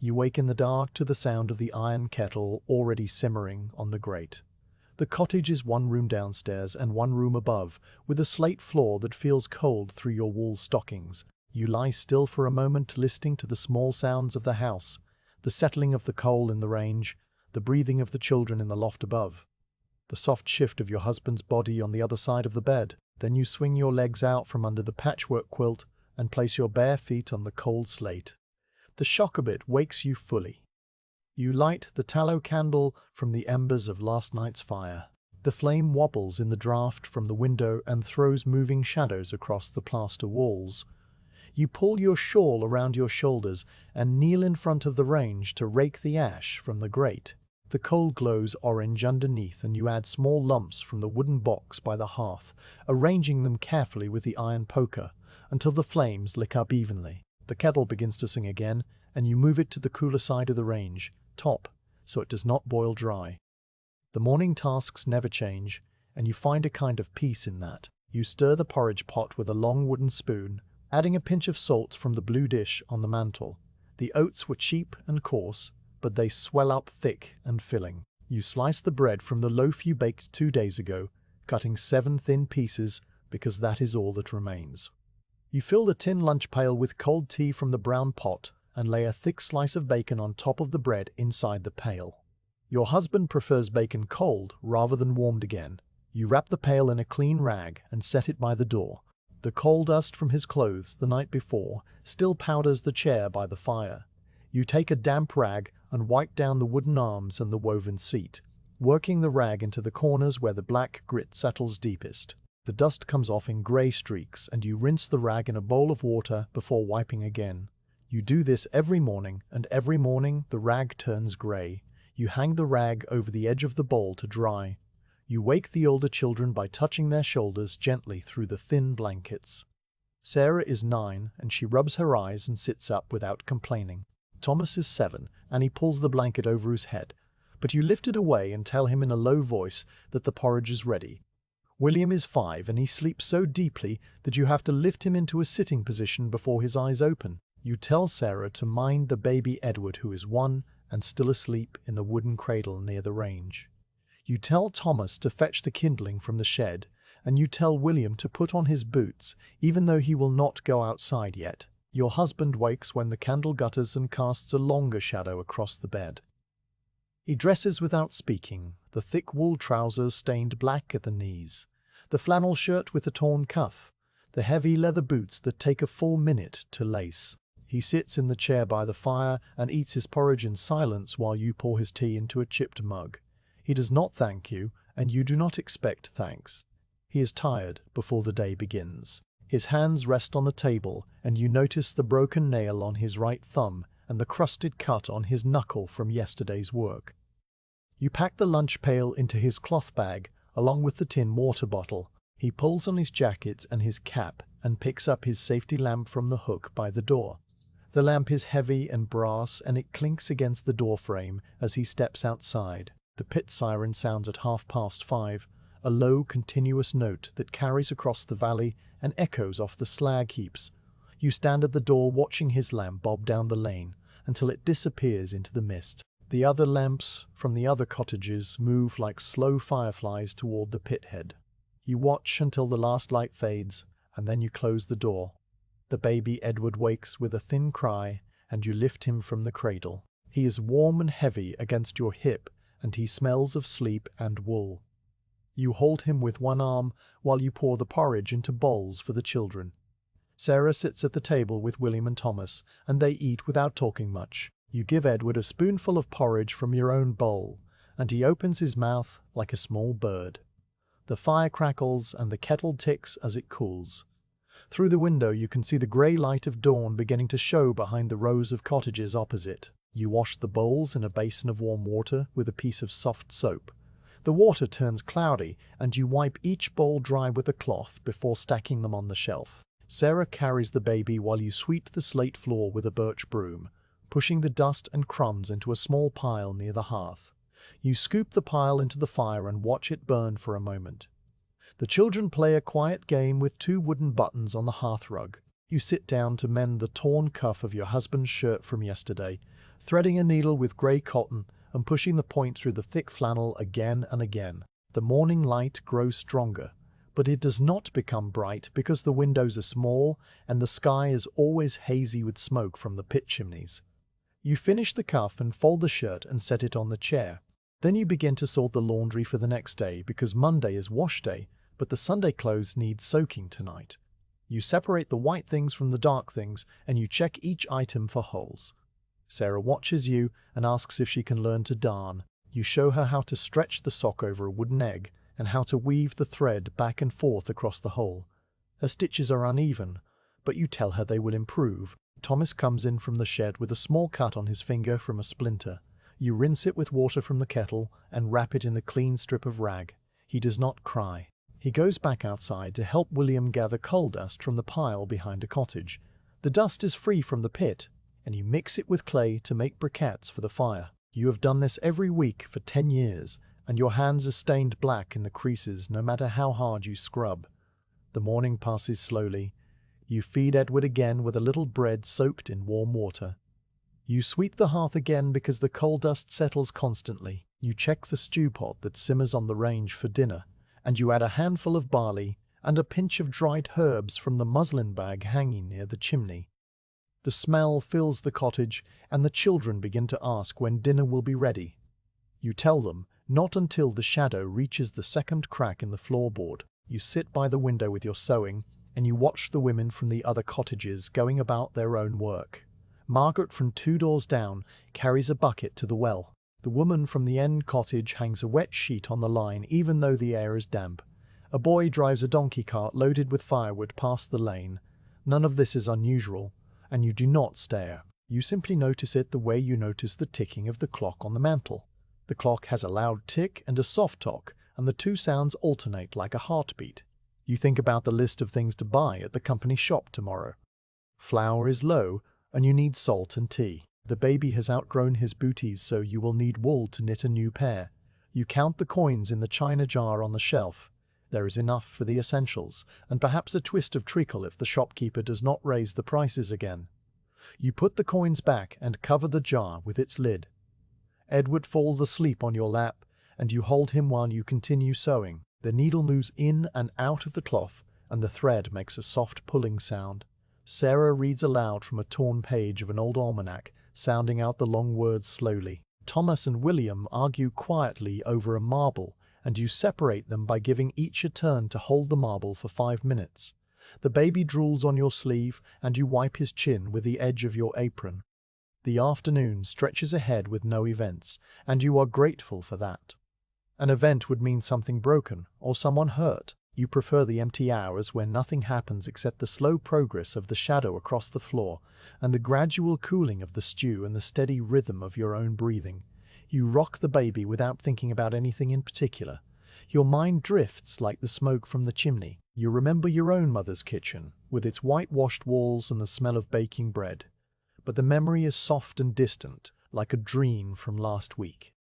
You wake in the dark to the sound of the iron kettle already simmering on the grate. The cottage is one room downstairs and one room above, with a slate floor that feels cold through your wool stockings. You lie still for a moment, listening to the small sounds of the house, the settling of the coal in the range, the breathing of the children in the loft above, the soft shift of your husband's body on the other side of the bed. Then you swing your legs out from under the patchwork quilt and place your bare feet on the cold slate. The shock of it wakes you fully. You light the tallow candle from the embers of last night's fire. The flame wobbles in the draught from the window and throws moving shadows across the plaster walls. You pull your shawl around your shoulders and kneel in front of the range to rake the ash from the grate. The coal glows orange underneath, and you add small lumps from the wooden box by the hearth, arranging them carefully with the iron poker until the flames lick up evenly. The kettle begins to sing again, and you move it to the cooler side of the range, top, so it does not boil dry. The morning tasks never change, and you find a kind of peace in that. You stir the porridge pot with a long wooden spoon, adding a pinch of salt from the blue dish on the mantel. The oats were cheap and coarse, but they swell up thick and filling. You slice the bread from the loaf you baked 2 days ago, cutting 7 thin pieces because that is all that remains. You fill the tin lunch pail with cold tea from the brown pot and lay a thick slice of bacon on top of the bread inside the pail. Your husband prefers bacon cold rather than warmed again. You wrap the pail in a clean rag and set it by the door. The coal dust from his clothes the night before still powders the chair by the fire. You take a damp rag and wipe down the wooden arms and the woven seat, working the rag into the corners where the black grit settles deepest. The dust comes off in grey streaks, and you rinse the rag in a bowl of water before wiping again. You do this every morning, and every morning the rag turns grey. You hang the rag over the edge of the bowl to dry. You wake the older children by touching their shoulders gently through the thin blankets. Sarah is 9, and she rubs her eyes and sits up without complaining. Thomas is 7, and he pulls the blanket over his head, but you lift it away and tell him in a low voice that the porridge is ready. William is 5, and he sleeps so deeply that you have to lift him into a sitting position before his eyes open. You tell Sarah to mind the baby Edward, who is 1 and still asleep in the wooden cradle near the range. You tell Thomas to fetch the kindling from the shed, and you tell William to put on his boots, even though he will not go outside yet. Your husband wakes when the candle gutters and casts a longer shadow across the bed. He dresses without speaking, the thick wool trousers stained black at the knees, the flannel shirt with a torn cuff, the heavy leather boots that take a full minute to lace. He sits in the chair by the fire and eats his porridge in silence while you pour his tea into a chipped mug. He does not thank you, and you do not expect thanks. He is tired before the day begins. His hands rest on the table, and you notice the broken nail on his right thumb and the crusted cut on his knuckle from yesterday's work. You pack the lunch pail into his cloth bag, along with the tin water bottle. He pulls on his jacket and his cap and picks up his safety lamp from the hook by the door. The lamp is heavy and brass, and it clinks against the door frame as he steps outside. The pit siren sounds at 5:30, a low, continuous note that carries across the valley and echoes off the slag heaps. You stand at the door watching his lamp bob down the lane until it disappears into the mist. The other lamps from the other cottages move like slow fireflies toward the pit head. You watch until the last light fades, and then you close the door. The baby Edward wakes with a thin cry, and you lift him from the cradle. He is warm and heavy against your hip, and he smells of sleep and wool. You hold him with one arm while you pour the porridge into bowls for the children. Sarah sits at the table with William and Thomas, and they eat without talking much. You give Edward a spoonful of porridge from your own bowl, and he opens his mouth like a small bird. The fire crackles and the kettle ticks as it cools. Through the window you can see the grey light of dawn beginning to show behind the rows of cottages opposite. You wash the bowls in a basin of warm water with a piece of soft soap. The water turns cloudy, and you wipe each bowl dry with a cloth before stacking them on the shelf. Sarah carries the baby while you sweep the slate floor with a birch broom, pushing the dust and crumbs into a small pile near the hearth. You scoop the pile into the fire and watch it burn for a moment. The children play a quiet game with 2 wooden buttons on the hearthrug. You sit down to mend the torn cuff of your husband's shirt from yesterday, threading a needle with grey cotton and pushing the point through the thick flannel again and again. The morning light grows stronger, but it does not become bright because the windows are small and the sky is always hazy with smoke from the pit chimneys. You finish the cuff and fold the shirt and set it on the chair. Then you begin to sort the laundry for the next day because Monday is wash day, but the Sunday clothes need soaking tonight. You separate the white things from the dark things and you check each item for holes. Sarah watches you and asks if she can learn to darn. You show her how to stretch the sock over a wooden egg and how to weave the thread back and forth across the hole. Her stitches are uneven, but you tell her they will improve. Thomas comes in from the shed with a small cut on his finger from a splinter. You rinse it with water from the kettle and wrap it in the clean strip of rag. He does not cry. He goes back outside to help William gather coal dust from the pile behind a cottage. The dust is free from the pit, and you mix it with clay to make briquettes for the fire. You have done this every week for 10 years, and your hands are stained black in the creases no matter how hard you scrub. The morning passes slowly. You feed Edward again with a little bread soaked in warm water. You sweep the hearth again because the coal dust settles constantly. You check the stew pot that simmers on the range for dinner, and you add a handful of barley and a pinch of dried herbs from the muslin bag hanging near the chimney. The smell fills the cottage, and the children begin to ask when dinner will be ready. You tell them not until the shadow reaches the second crack in the floorboard. You sit by the window with your sewing, and you watch the women from the other cottages going about their own work. Margaret from 2 doors down carries a bucket to the well. The woman from the end cottage hangs a wet sheet on the line even though the air is damp. A boy drives a donkey cart loaded with firewood past the lane. None of this is unusual, and you do not stare. You simply notice it the way you notice the ticking of the clock on the mantel. The clock has a loud tick and a soft tock, and the two sounds alternate like a heartbeat. You think about the list of things to buy at the company shop tomorrow. Flour is low, and you need salt and tea. The baby has outgrown his booties, so you will need wool to knit a new pair. You count the coins in the china jar on the shelf. There is enough for the essentials, and perhaps a twist of treacle if the shopkeeper does not raise the prices again. You put the coins back and cover the jar with its lid. Edward falls asleep on your lap, and you hold him while you continue sewing. The needle moves in and out of the cloth, and the thread makes a soft pulling sound. Sarah reads aloud from a torn page of an old almanac, sounding out the long words slowly. Thomas and William argue quietly over a marble, and you separate them by giving each a turn to hold the marble for 5 minutes. The baby drools on your sleeve, and you wipe his chin with the edge of your apron. The afternoon stretches ahead with no events, and you are grateful for that. An event would mean something broken or someone hurt. You prefer the empty hours where nothing happens except the slow progress of the shadow across the floor and the gradual cooling of the stew and the steady rhythm of your own breathing. You rock the baby without thinking about anything in particular. Your mind drifts like the smoke from the chimney. You remember your own mother's kitchen, with its whitewashed walls and the smell of baking bread. But the memory is soft and distant, like a dream from last week.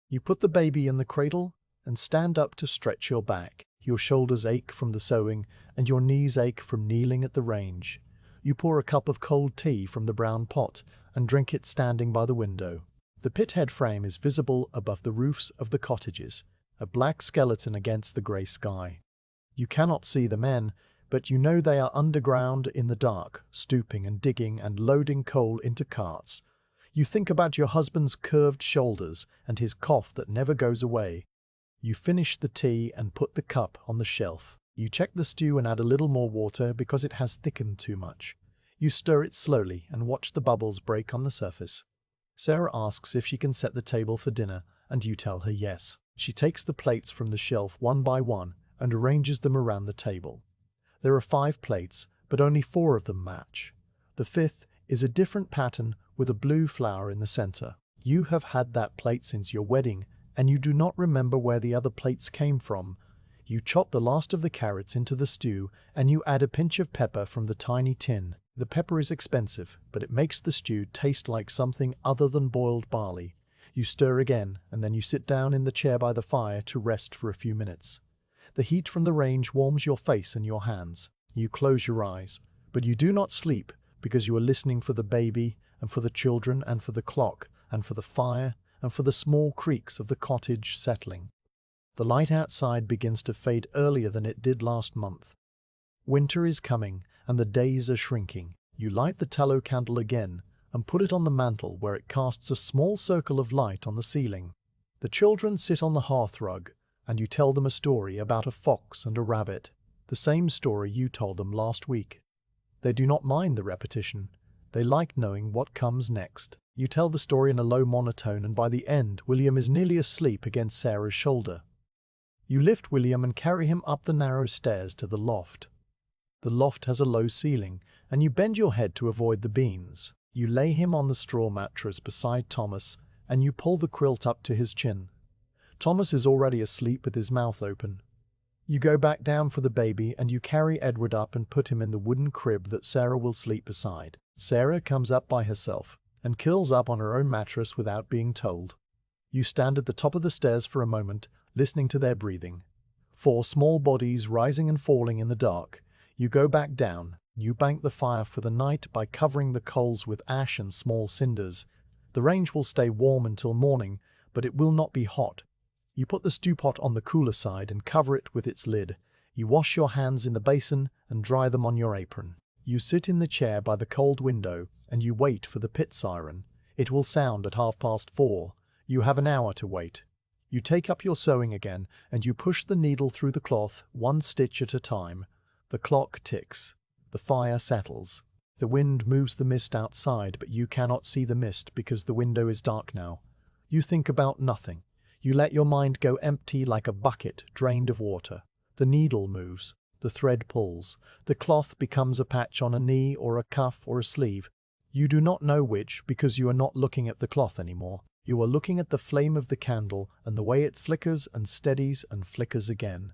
You put the baby in the cradle and stand up to stretch your back. Your shoulders ache from the sewing, and your knees ache from kneeling at the range. You pour a cup of cold tea from the brown pot and drink it standing by the window. The pithead frame is visible above the roofs of the cottages, a black skeleton against the grey sky. You cannot see the men, but you know they are underground in the dark, stooping and digging and loading coal into carts. You think about your husband's curved shoulders and his cough that never goes away. You finish the tea and put the cup on the shelf. You check the stew and add a little more water because it has thickened too much. You stir it slowly and watch the bubbles break on the surface. Sarah asks if she can set the table for dinner, and you tell her yes. She takes the plates from the shelf one by one and arranges them around the table. There are 5 plates, but only 4 of them match. The 5th is a different pattern with a blue flower in the center. You have had that plate since your wedding, and you do not remember where the other plates came from. You chop the last of the carrots into the stew, and you add a pinch of pepper from the tiny tin. The pepper is expensive, but it makes the stew taste like something other than boiled barley. You stir again, and then you sit down in the chair by the fire to rest for a few minutes. The heat from the range warms your face and your hands. You close your eyes, but you do not sleep because you are listening for the baby and for the children, and for the clock, and for the fire, and for the small creaks of the cottage settling. The light outside begins to fade earlier than it did last month. Winter is coming, and the days are shrinking. You light the tallow candle again, and put it on the mantel where it casts a small circle of light on the ceiling. The children sit on the hearthrug, and you tell them a story about a fox and a rabbit, the same story you told them last week. They do not mind the repetition. They like knowing what comes next. You tell the story in a low monotone, and by the end, William is nearly asleep against Sarah's shoulder. You lift William and carry him up the narrow stairs to the loft. The loft has a low ceiling, and you bend your head to avoid the beams. You lay him on the straw mattress beside Thomas, and you pull the quilt up to his chin. Thomas is already asleep with his mouth open. You go back down for the baby, and you carry Edward up and put him in the wooden crib that Sarah will sleep beside. Sarah comes up by herself and curls up on her own mattress without being told. You stand at the top of the stairs for a moment, listening to their breathing. 4 small bodies rising and falling in the dark. You go back down. You bank the fire for the night by covering the coals with ash and small cinders. The range will stay warm until morning, but it will not be hot. You put the stew pot on the cooler side and cover it with its lid. You wash your hands in the basin and dry them on your apron. You sit in the chair by the cold window, and you wait for the pit siren. It will sound at 4:30. You have an hour to wait. You take up your sewing again, and you push the needle through the cloth, 1 stitch at a time. The clock ticks. The fire settles. The wind moves the mist outside, but you cannot see the mist because the window is dark now. You think about nothing. You let your mind go empty like a bucket drained of water. The needle moves. The thread pulls. The cloth becomes a patch on a knee or a cuff or a sleeve. You do not know which because you are not looking at the cloth anymore. You are looking at the flame of the candle and the way it flickers and steadies and flickers again.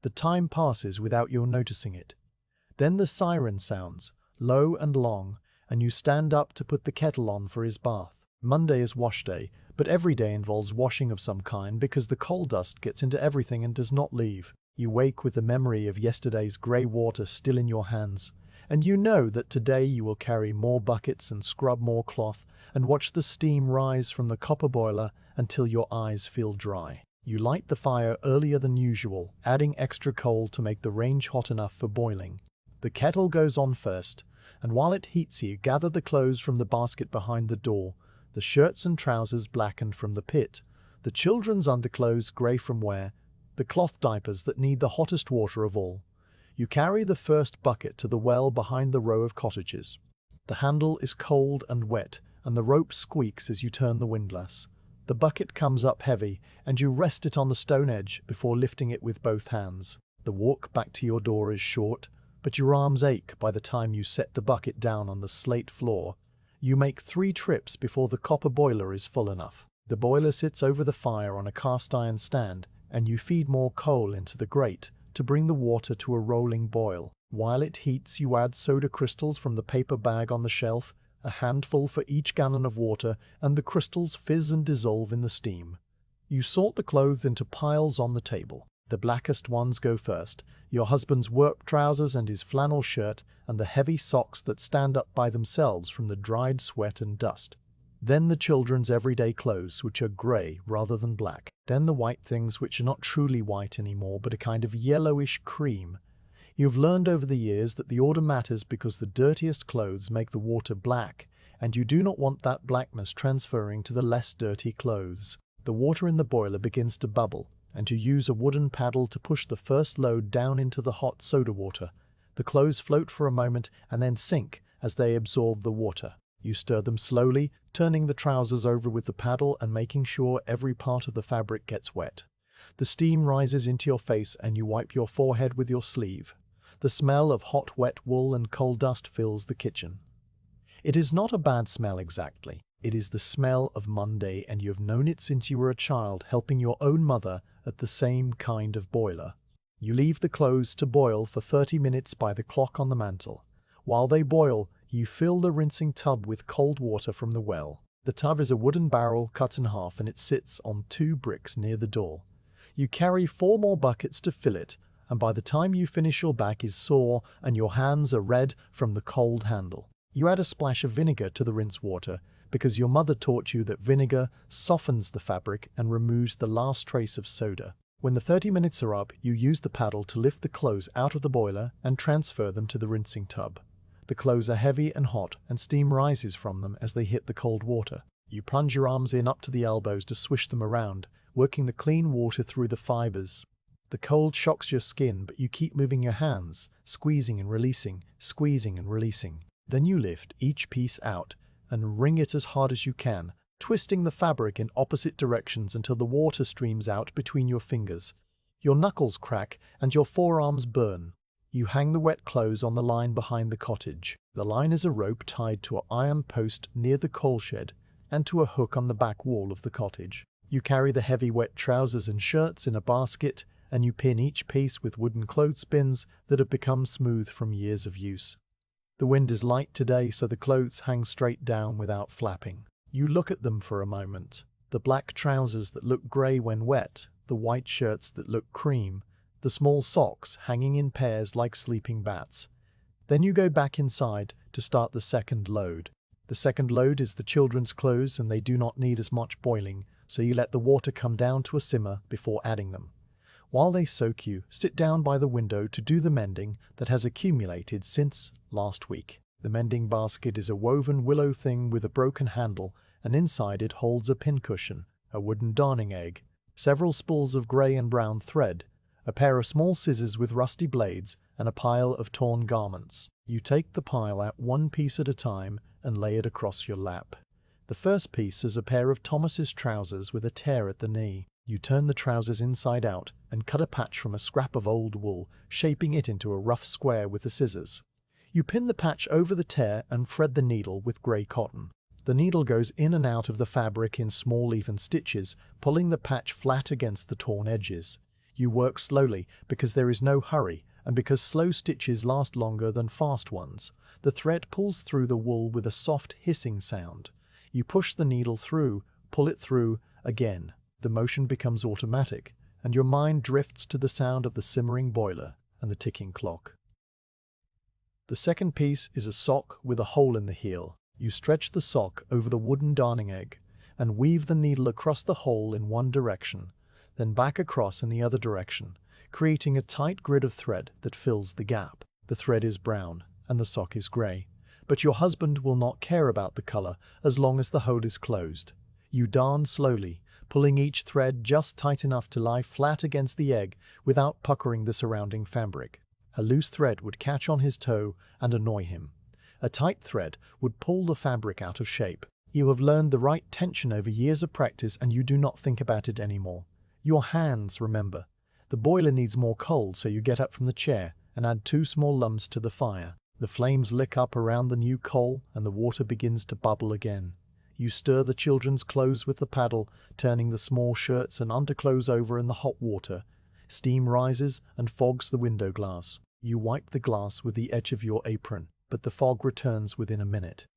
The time passes without your noticing it. Then the siren sounds, low and long, and you stand up to put the kettle on for his bath. Monday is wash day, but every day involves washing of some kind because the coal dust gets into everything and does not leave. You wake with the memory of yesterday's grey water still in your hands, and you know that today you will carry more buckets and scrub more cloth and watch the steam rise from the copper boiler until your eyes feel dry. You light the fire earlier than usual, adding extra coal to make the range hot enough for boiling. The kettle goes on first, and while it heats you gather the clothes from the basket behind the door, the shirts and trousers blackened from the pit, the children's underclothes grey from wear, the cloth diapers that need the hottest water of all. You carry the first bucket to the well behind the row of cottages. The handle is cold and wet, and the rope squeaks as you turn the windlass. The bucket comes up heavy, and you rest it on the stone edge before lifting it with both hands. The walk back to your door is short, but your arms ache by the time you set the bucket down on the slate floor. You make 3 trips before the copper boiler is full enough. The boiler sits over the fire on a cast iron stand, and you feed more coal into the grate to bring the water to a rolling boil. While it heats, you add soda crystals from the paper bag on the shelf, a handful for each gallon of water, and the crystals fizz and dissolve in the steam. You sort the clothes into piles on the table. The blackest ones go first, your husband's work trousers and his flannel shirt, and the heavy socks that stand up by themselves from the dried sweat and dust. Then the children's everyday clothes, which are grey rather than black. Then the white things, which are not truly white anymore, but a kind of yellowish cream. You've learned over the years that the order matters because the dirtiest clothes make the water black, and you do not want that blackness transferring to the less dirty clothes. The water in the boiler begins to bubble, and you use a wooden paddle to push the first load down into the hot soda water. The clothes float for a moment and then sink as they absorb the water. You stir them slowly, turning the trousers over with the paddle and making sure every part of the fabric gets wet. The steam rises into your face and you wipe your forehead with your sleeve. The smell of hot, wet wool and coal dust fills the kitchen. It is not a bad smell exactly. It is the smell of Monday, and you have known it since you were a child, helping your own mother at the same kind of boiler. You leave the clothes to boil for 30 minutes by the clock on the mantel. While they boil, you fill the rinsing tub with cold water from the well. The tub is a wooden barrel cut in half, and it sits on 2 bricks near the door. You carry 4 more buckets to fill it, and by the time you finish your back is sore and your hands are red from the cold handle. You add a splash of vinegar to the rinse water because your mother taught you that vinegar softens the fabric and removes the last trace of soda. When the 30 minutes are up, you use the paddle to lift the clothes out of the boiler and transfer them to the rinsing tub. The clothes are heavy and hot, and steam rises from them as they hit the cold water. You plunge your arms in up to the elbows to swish them around, working the clean water through the fibers. The cold shocks your skin, but you keep moving your hands, squeezing and releasing, squeezing and releasing. Then you lift each piece out and wring it as hard as you can, twisting the fabric in opposite directions until the water streams out between your fingers. Your knuckles crack and your forearms burn. You hang the wet clothes on the line behind the cottage. The line is a rope tied to an iron post near the coal shed and to a hook on the back wall of the cottage. You carry the heavy wet trousers and shirts in a basket, and you pin each piece with wooden clothespins that have become smooth from years of use. The wind is light today, so the clothes hang straight down without flapping. You look at them for a moment. The black trousers that look grey when wet, the white shirts that look cream, the small socks hanging in pairs like sleeping bats. Then you go back inside to start the second load. The second load is the children's clothes, and they do not need as much boiling, so you let the water come down to a simmer before adding them. While they soak, you sit down by the window to do the mending that has accumulated since last week. The mending basket is a woven willow thing with a broken handle, and inside it holds a pincushion, a wooden darning egg, several spools of grey and brown thread, a pair of small scissors with rusty blades, and a pile of torn garments. You take the pile out one piece at a time and lay it across your lap. The first piece is a pair of Thomas's trousers with a tear at the knee. You turn the trousers inside out and cut a patch from a scrap of old wool, shaping it into a rough square with the scissors. You pin the patch over the tear and thread the needle with grey cotton. The needle goes in and out of the fabric in small even stitches, pulling the patch flat against the torn edges. You work slowly because there is no hurry, and because slow stitches last longer than fast ones. The thread pulls through the wool with a soft hissing sound. You push the needle through, pull it through again. The motion becomes automatic, and your mind drifts to the sound of the simmering boiler and the ticking clock. The second piece is a sock with a hole in the heel. You stretch the sock over the wooden darning egg and weave the needle across the hole in one direction, then back across in the other direction, creating a tight grid of thread that fills the gap. The thread is brown and the sock is grey, but your husband will not care about the color as long as the hole is closed. You darn slowly, pulling each thread just tight enough to lie flat against the egg without puckering the surrounding fabric. A loose thread would catch on his toe and annoy him. A tight thread would pull the fabric out of shape. You have learned the right tension over years of practice, and you do not think about it anymore. Your hands, remember. The boiler needs more coal, so you get up from the chair and add 2 small lumps to the fire. The flames lick up around the new coal and the water begins to bubble again. You stir the children's clothes with the paddle, turning the small shirts and underclothes over in the hot water. Steam rises and fogs the window glass. You wipe the glass with the edge of your apron, but the fog returns within a minute.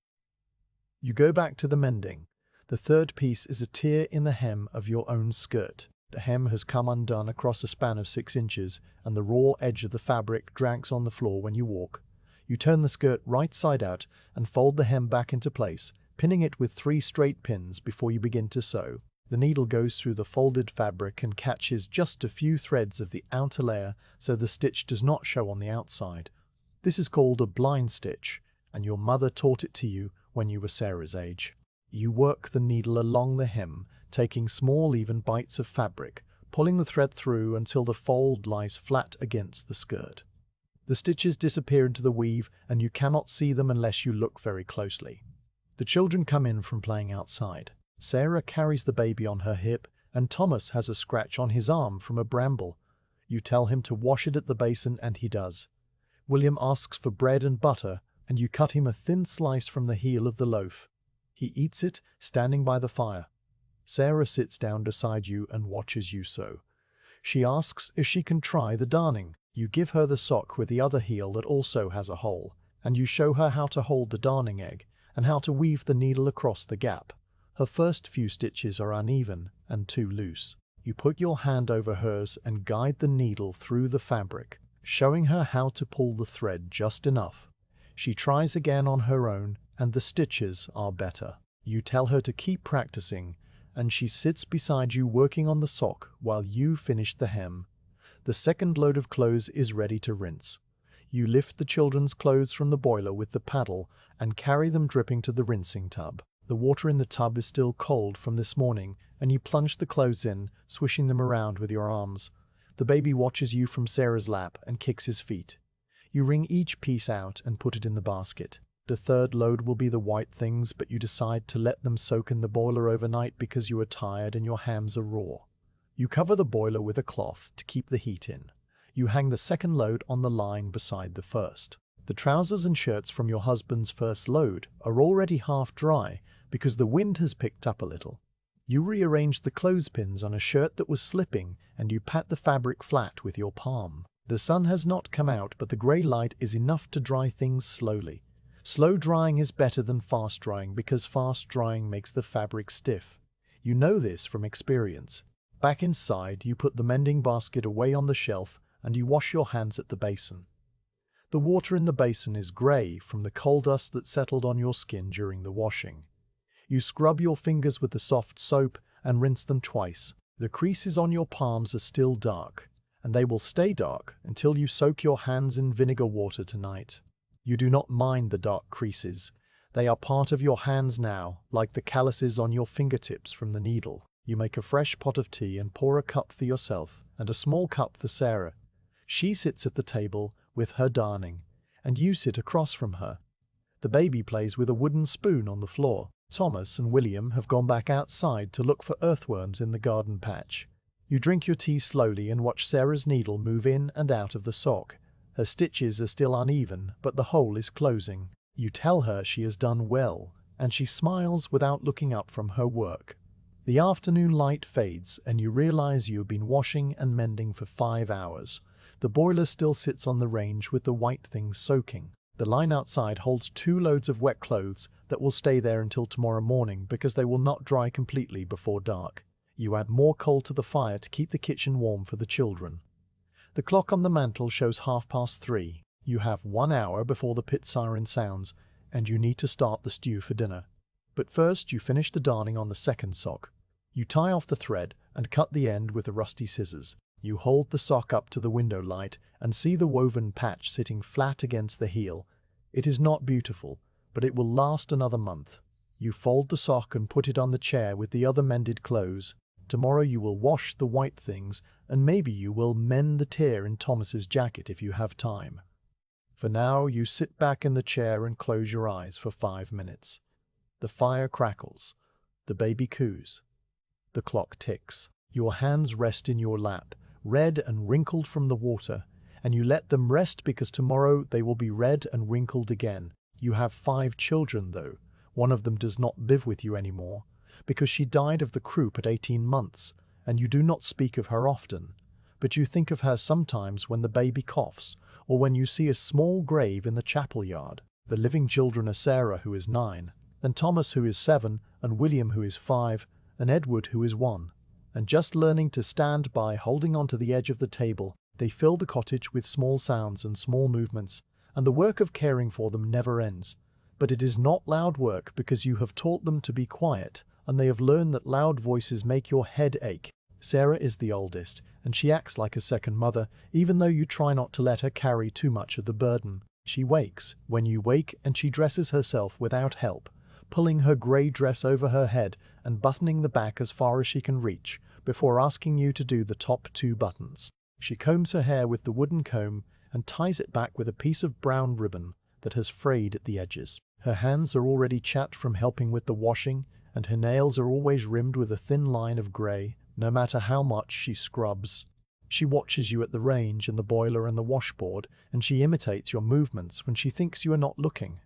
You go back to the mending. The third piece is a tear in the hem of your own skirt. The hem has come undone across a span of 6 inches, and the raw edge of the fabric drags on the floor when you walk. You turn the skirt right side out and fold the hem back into place, pinning it with 3 straight pins before you begin to sew. The needle goes through the folded fabric and catches just a few threads of the outer layer so the stitch does not show on the outside. This is called a blind stitch, and your mother taught it to you when you were Sarah's age. You work the needle along the hem, taking small even bites of fabric, pulling the thread through until the fold lies flat against the skirt. The stitches disappear into the weave, and you cannot see them unless you look very closely. The children come in from playing outside. Sarah carries the baby on her hip, and Thomas has a scratch on his arm from a bramble. You tell him to wash it at the basin, and he does. William asks for bread and butter, and you cut him a thin slice from the heel of the loaf. He eats it, standing by the fire. Sarah sits down beside you and watches you sew. She asks if she can try the darning. You give her the sock with the other heel that also has a hole, and you show her how to hold the darning egg and how to weave the needle across the gap. Her first few stitches are uneven and too loose. You put your hand over hers and guide the needle through the fabric, showing her how to pull the thread just enough. She tries again on her own, and the stitches are better. You tell her to keep practicing, and she sits beside you working on the sock while you finish the hem. The second load of clothes is ready to rinse. You lift the children's clothes from the boiler with the paddle and carry them dripping to the rinsing tub. The water in the tub is still cold from this morning, and you plunge the clothes in, swishing them around with your arms. The baby watches you from Sarah's lap and kicks his feet. You wring each piece out and put it in the basket. The third load will be the white things, but you decide to let them soak in the boiler overnight because you are tired and your hams are raw. You cover the boiler with a cloth to keep the heat in. You hang the second load on the line beside the first. The trousers and shirts from your husband's first load are already half dry because the wind has picked up a little. You rearrange the clothespins on a shirt that was slipping and you pat the fabric flat with your palm. The sun has not come out, but the grey light is enough to dry things slowly. Slow drying is better than fast drying because fast drying makes the fabric stiff. You know this from experience. Back inside, you put the mending basket away on the shelf and you wash your hands at the basin. The water in the basin is grey from the coal dust that settled on your skin during the washing. You scrub your fingers with the soft soap and rinse them twice. The creases on your palms are still dark, and they will stay dark until you soak your hands in vinegar water tonight. You do not mind the dark creases. They are part of your hands now, like the calluses on your fingertips from the needle. You make a fresh pot of tea and pour a cup for yourself and a small cup for Sarah. She sits at the table with her darning, and you sit across from her. The baby plays with a wooden spoon on the floor. Thomas and William have gone back outside to look for earthworms in the garden patch. You drink your tea slowly and watch Sarah's needle move in and out of the sock. Her stitches are still uneven, but the hole is closing. You tell her she has done well, and she smiles without looking up from her work. The afternoon light fades, and you realize you have been washing and mending for 5 hours. The boiler still sits on the range with the white things soaking. The line outside holds 2 loads of wet clothes that will stay there until tomorrow morning because they will not dry completely before dark. You add more coal to the fire to keep the kitchen warm for the children. The clock on the mantel shows 3:30. You have 1 hour before the pit siren sounds, and you need to start the stew for dinner. But first you finish the darning on the second sock. You tie off the thread and cut the end with the rusty scissors. You hold the sock up to the window light and see the woven patch sitting flat against the heel. It is not beautiful, but it will last another month. You fold the sock and put it on the chair with the other mended clothes. Tomorrow you will wash the white things, and maybe you will mend the tear in Thomas's jacket if you have time. For now, you sit back in the chair and close your eyes for 5 minutes. The fire crackles. The baby coos. The clock ticks. Your hands rest in your lap, red and wrinkled from the water, and you let them rest because tomorrow they will be red and wrinkled again. You have 5 children, though. One of them does not live with you anymore, because she died of the croup at 18 months, and you do not speak of her often. But you think of her sometimes when the baby coughs, or when you see a small grave in the chapel yard. The living children are Sarah, who is 9, and Thomas, who is 7, and William, who is 5, and Edward, who is 1. And just learning to stand by, holding on to the edge of the table, they fill the cottage with small sounds and small movements, and the work of caring for them never ends. But it is not loud work because you have taught them to be quiet, and they have learned that loud voices make your head ache. Sarah is the oldest, and she acts like a second mother, even though you try not to let her carry too much of the burden. She wakes when you wake, and she dresses herself without help, pulling her grey dress over her head and buttoning the back as far as she can reach, before asking you to do the top 2 buttons. She combs her hair with the wooden comb and ties it back with a piece of brown ribbon that has frayed at the edges. Her hands are already chapped from helping with the washing, and her nails are always rimmed with a thin line of grey, no matter how much she scrubs. She watches you at the range and the boiler and the washboard, and she imitates your movements when she thinks you are not looking.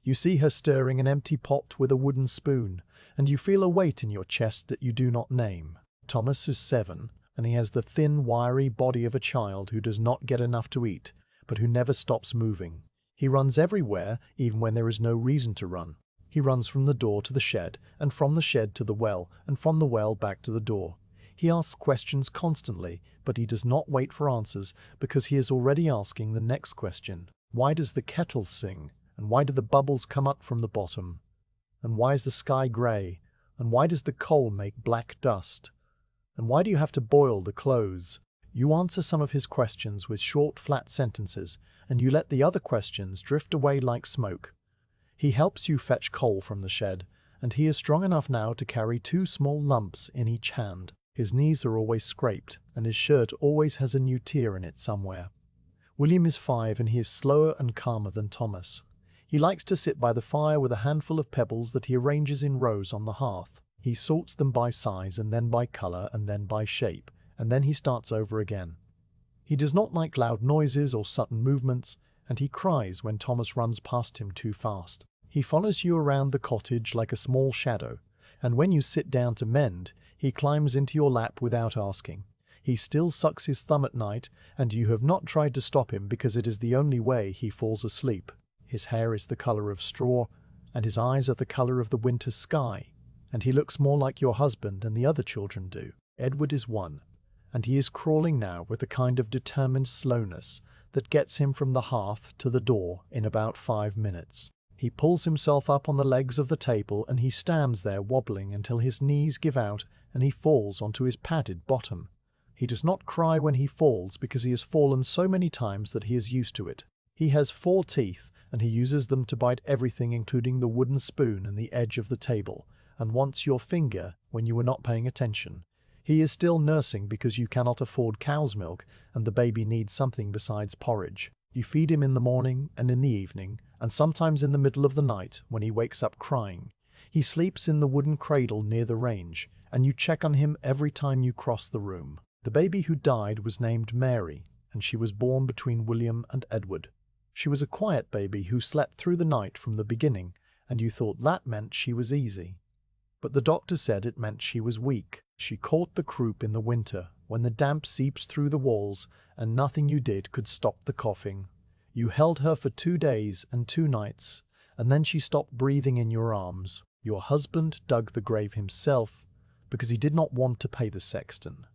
You see her stirring an empty pot with a wooden spoon, and you feel a weight in your chest that you do not name. Thomas is 7, and he has the thin, wiry body of a child who does not get enough to eat, but who never stops moving. He runs everywhere, even when there is no reason to run. He runs from the door to the shed, and from the shed to the well, and from the well back to the door. He asks questions constantly, but he does not wait for answers because he is already asking the next question. Why does the kettle sing? And why do the bubbles come up from the bottom? And why is the sky grey? And why does the coal make black dust? And why do you have to boil the clothes? You answer some of his questions with short, flat sentences, and you let the other questions drift away like smoke. He helps you fetch coal from the shed, and he is strong enough now to carry 2 small lumps in each hand. His knees are always scraped, and his shirt always has a new tear in it somewhere. William is 5 and he is slower and calmer than Thomas. He likes to sit by the fire with a handful of pebbles that he arranges in rows on the hearth. He sorts them by size and then by color and then by shape, and then he starts over again. He does not like loud noises or sudden movements, and he cries when Thomas runs past him too fast. He follows you around the cottage like a small shadow, and when you sit down to mend, he climbs into your lap without asking. He still sucks his thumb at night, and you have not tried to stop him because it is the only way he falls asleep. His hair is the color of straw, and his eyes are the color of the winter sky, and he looks more like your husband than the other children do. Edward is 1, and he is crawling now with a kind of determined slowness that gets him from the hearth to the door in about 5 minutes. He pulls himself up on the legs of the table and he stands there wobbling until his knees give out and he falls onto his padded bottom. He does not cry when he falls because he has fallen so many times that he is used to it. He has 4 teeth and he uses them to bite everything including the wooden spoon and the edge of the table, and once your finger when you were not paying attention. He is still nursing because you cannot afford cow's milk and the baby needs something besides porridge. You feed him in the morning and in the evening, and sometimes in the middle of the night when he wakes up crying. He sleeps in the wooden cradle near the range, and you check on him every time you cross the room. The baby who died was named Mary, and she was born between William and Edward. She was a quiet baby who slept through the night from the beginning, and you thought that meant she was easy. But the doctor said it meant she was weak. She caught the croup in the winter, when the damp seeps through the walls, and nothing you did could stop the coughing. You held her for 2 days and 2 nights, and then she stopped breathing in your arms. Your husband dug the grave himself, because he did not want to pay the sexton.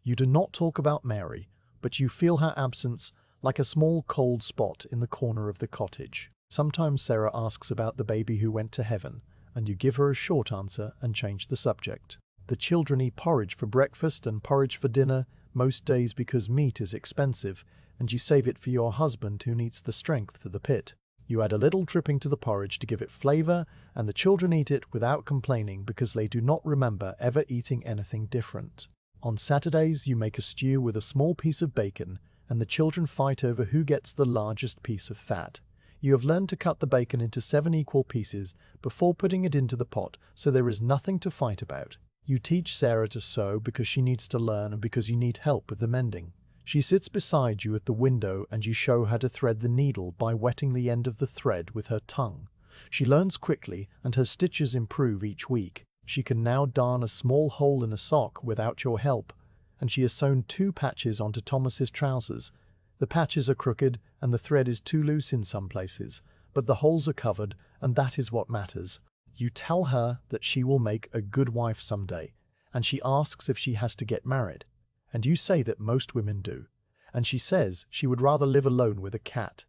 You do not talk about Mary, but you feel her absence like a small cold spot in the corner of the cottage. Sometimes Sarah asks about the baby who went to heaven, and you give her a short answer and change the subject. The children eat porridge for breakfast and porridge for dinner most days because meat is expensive, and you save it for your husband who needs the strength for the pit. You add a little dripping to the porridge to give it flavor, and the children eat it without complaining because they do not remember ever eating anything different. On Saturdays you make a stew with a small piece of bacon, and the children fight over who gets the largest piece of fat. You have learned to cut the bacon into 7 equal pieces before putting it into the pot, so there is nothing to fight about. You teach Sarah to sew because she needs to learn and because you need help with the mending. She sits beside you at the window and you show her to thread the needle by wetting the end of the thread with her tongue. She learns quickly and her stitches improve each week. She can now darn a small hole in a sock without your help, and she has sewn 2 patches onto Thomas's trousers. The patches are crooked and the thread is too loose in some places, but the holes are covered, and that is what matters. You tell her that she will make a good wife someday, and she asks if she has to get married, and you say that most women do, and she says she would rather live alone with a cat.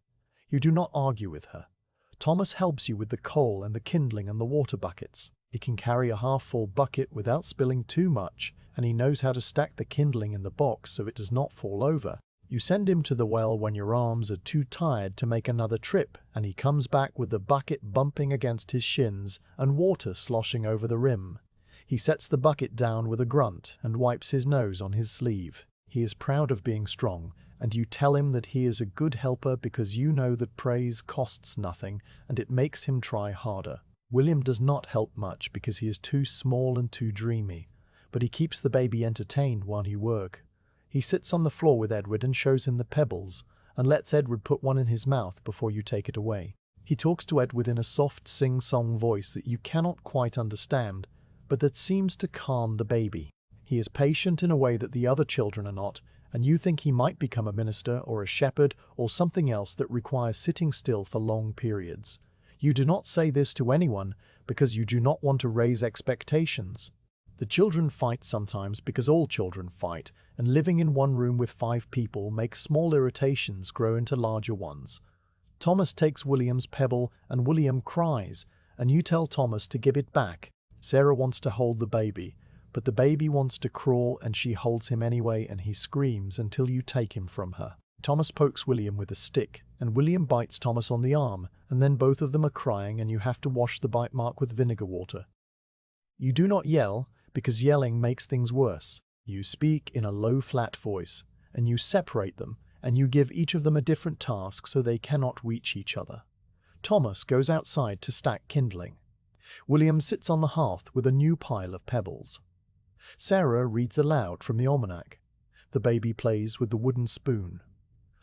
You do not argue with her. Thomas helps you with the coal and the kindling and the water buckets. He can carry a half-full bucket without spilling too much, and he knows how to stack the kindling in the box so it does not fall over. You send him to the well when your arms are too tired to make another trip, and he comes back with the bucket bumping against his shins and water sloshing over the rim. He sets the bucket down with a grunt and wipes his nose on his sleeve. He is proud of being strong, and you tell him that he is a good helper because you know that praise costs nothing and it makes him try harder. William does not help much because he is too small and too dreamy, but he keeps the baby entertained while he works. He sits on the floor with Edward and shows him the pebbles, and lets Edward put one in his mouth before you take it away. He talks to Edward in a soft sing-song voice that you cannot quite understand, but that seems to calm the baby. He is patient in a way that the other children are not, and you think he might become a minister or a shepherd or something else that requires sitting still for long periods. You do not say this to anyone because you do not want to raise expectations. The children fight sometimes because all children fight, and living in one room with 5 people makes small irritations grow into larger ones. Thomas takes William's pebble and William cries, and you tell Thomas to give it back. Sarah wants to hold the baby, but the baby wants to crawl and she holds him anyway and he screams until you take him from her. Thomas pokes William with a stick, and William bites Thomas on the arm, and then both of them are crying and you have to wash the bite mark with vinegar water. You do not yell, because yelling makes things worse. You speak in a low flat voice, and you separate them, and you give each of them a different task so they cannot reach each other. Thomas goes outside to stack kindling. William sits on the hearth with a new pile of pebbles. Sarah reads aloud from the almanac. The baby plays with the wooden spoon.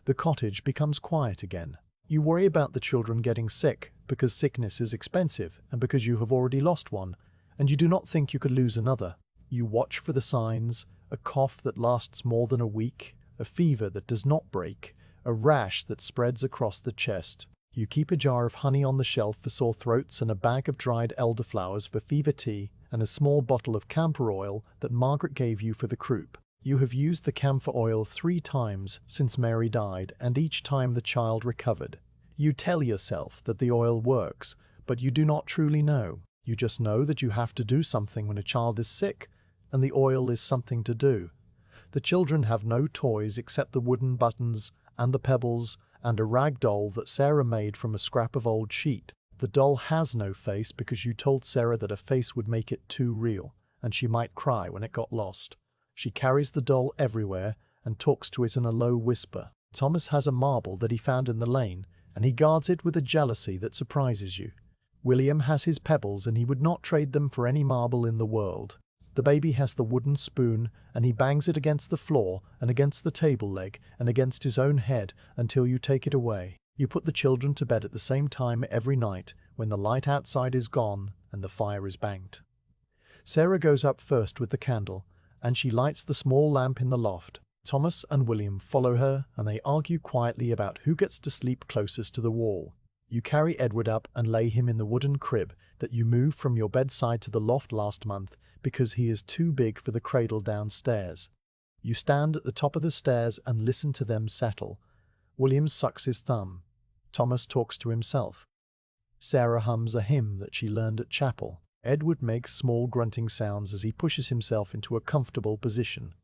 The cottage becomes quiet again. You worry about the children getting sick, because sickness is expensive and because you have already lost one, and you do not think you could lose another. You watch for the signs: a cough that lasts more than a week, a fever that does not break, a rash that spreads across the chest. You keep a jar of honey on the shelf for sore throats and a bag of dried elderflowers for fever tea and a small bottle of camphor oil that Margaret gave you for the croup. You have used the camphor oil 3 times since Mary died, and each time the child recovered. You tell yourself that the oil works, but you do not truly know. You just know that you have to do something when a child is sick, and the oil is something to do. The children have no toys except the wooden buttons and the pebbles and a rag doll that Sarah made from a scrap of old sheet. The doll has no face because you told Sarah that a face would make it too real, and she might cry when it got lost. She carries the doll everywhere and talks to it in a low whisper. Thomas has a marble that he found in the lane, and he guards it with a jealousy that surprises you. William has his pebbles and he would not trade them for any marble in the world. The baby has the wooden spoon, and he bangs it against the floor and against the table leg and against his own head until you take it away. You put the children to bed at the same time every night when the light outside is gone and the fire is banked. Sarah goes up first with the candle, and she lights the small lamp in the loft. Thomas and William follow her, and they argue quietly about who gets to sleep closest to the wall. You carry Edward up and lay him in the wooden crib that you moved from your bedside to the loft last month because he is too big for the cradle downstairs. You stand at the top of the stairs and listen to them settle. William sucks his thumb. Thomas talks to himself. Sarah hums a hymn that she learned at chapel. Edward makes small grunting sounds as he pushes himself into a comfortable position.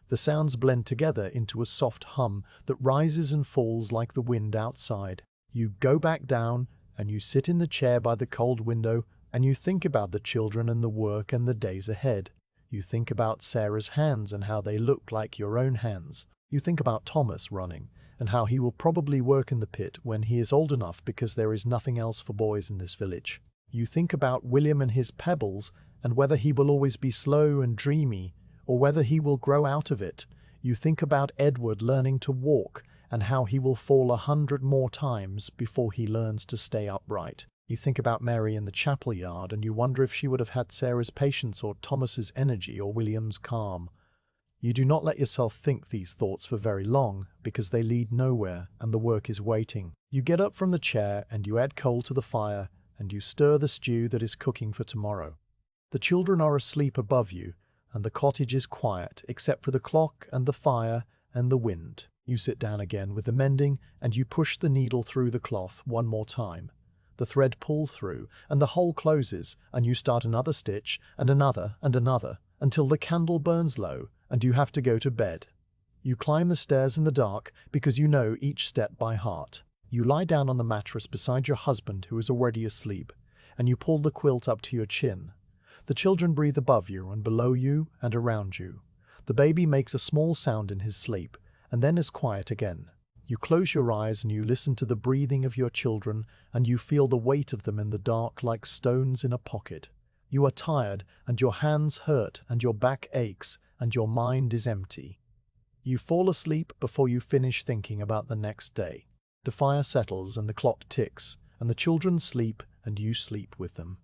The sounds blend together into a soft hum that rises and falls like the wind outside. You go back down, and you sit in the chair by the cold window, and you think about the children and the work and the days ahead. You think about Sarah's hands and how they look like your own hands. You think about Thomas running, and how he will probably work in the pit when he is old enough because there is nothing else for boys in this village. You think about William and his pebbles, and whether he will always be slow and dreamy, or whether he will grow out of it. You think about Edward learning to walk, and how he will fall 100 more times before he learns to stay upright. You think about Mary in the chapel yard, and you wonder if she would have had Sarah's patience or Thomas's energy or William's calm. You do not let yourself think these thoughts for very long, because they lead nowhere, and the work is waiting. You get up from the chair, and you add coal to the fire, and you stir the stew that is cooking for tomorrow. The children are asleep above you, and the cottage is quiet, except for the clock and the fire and the wind. You sit down again with the mending, and you push the needle through the cloth one more time. The thread pulls through, and the hole closes, and you start another stitch, and another, until the candle burns low, and you have to go to bed. You climb the stairs in the dark, because you know each step by heart. You lie down on the mattress beside your husband, who is already asleep, and you pull the quilt up to your chin. The children breathe above you and below you and around you. The baby makes a small sound in his sleep, and then is quiet again. You close your eyes and you listen to the breathing of your children, and you feel the weight of them in the dark like stones in a pocket. You are tired, and your hands hurt, and your back aches, and your mind is empty. You fall asleep before you finish thinking about the next day. The fire settles and the clock ticks, and the children sleep and you sleep with them.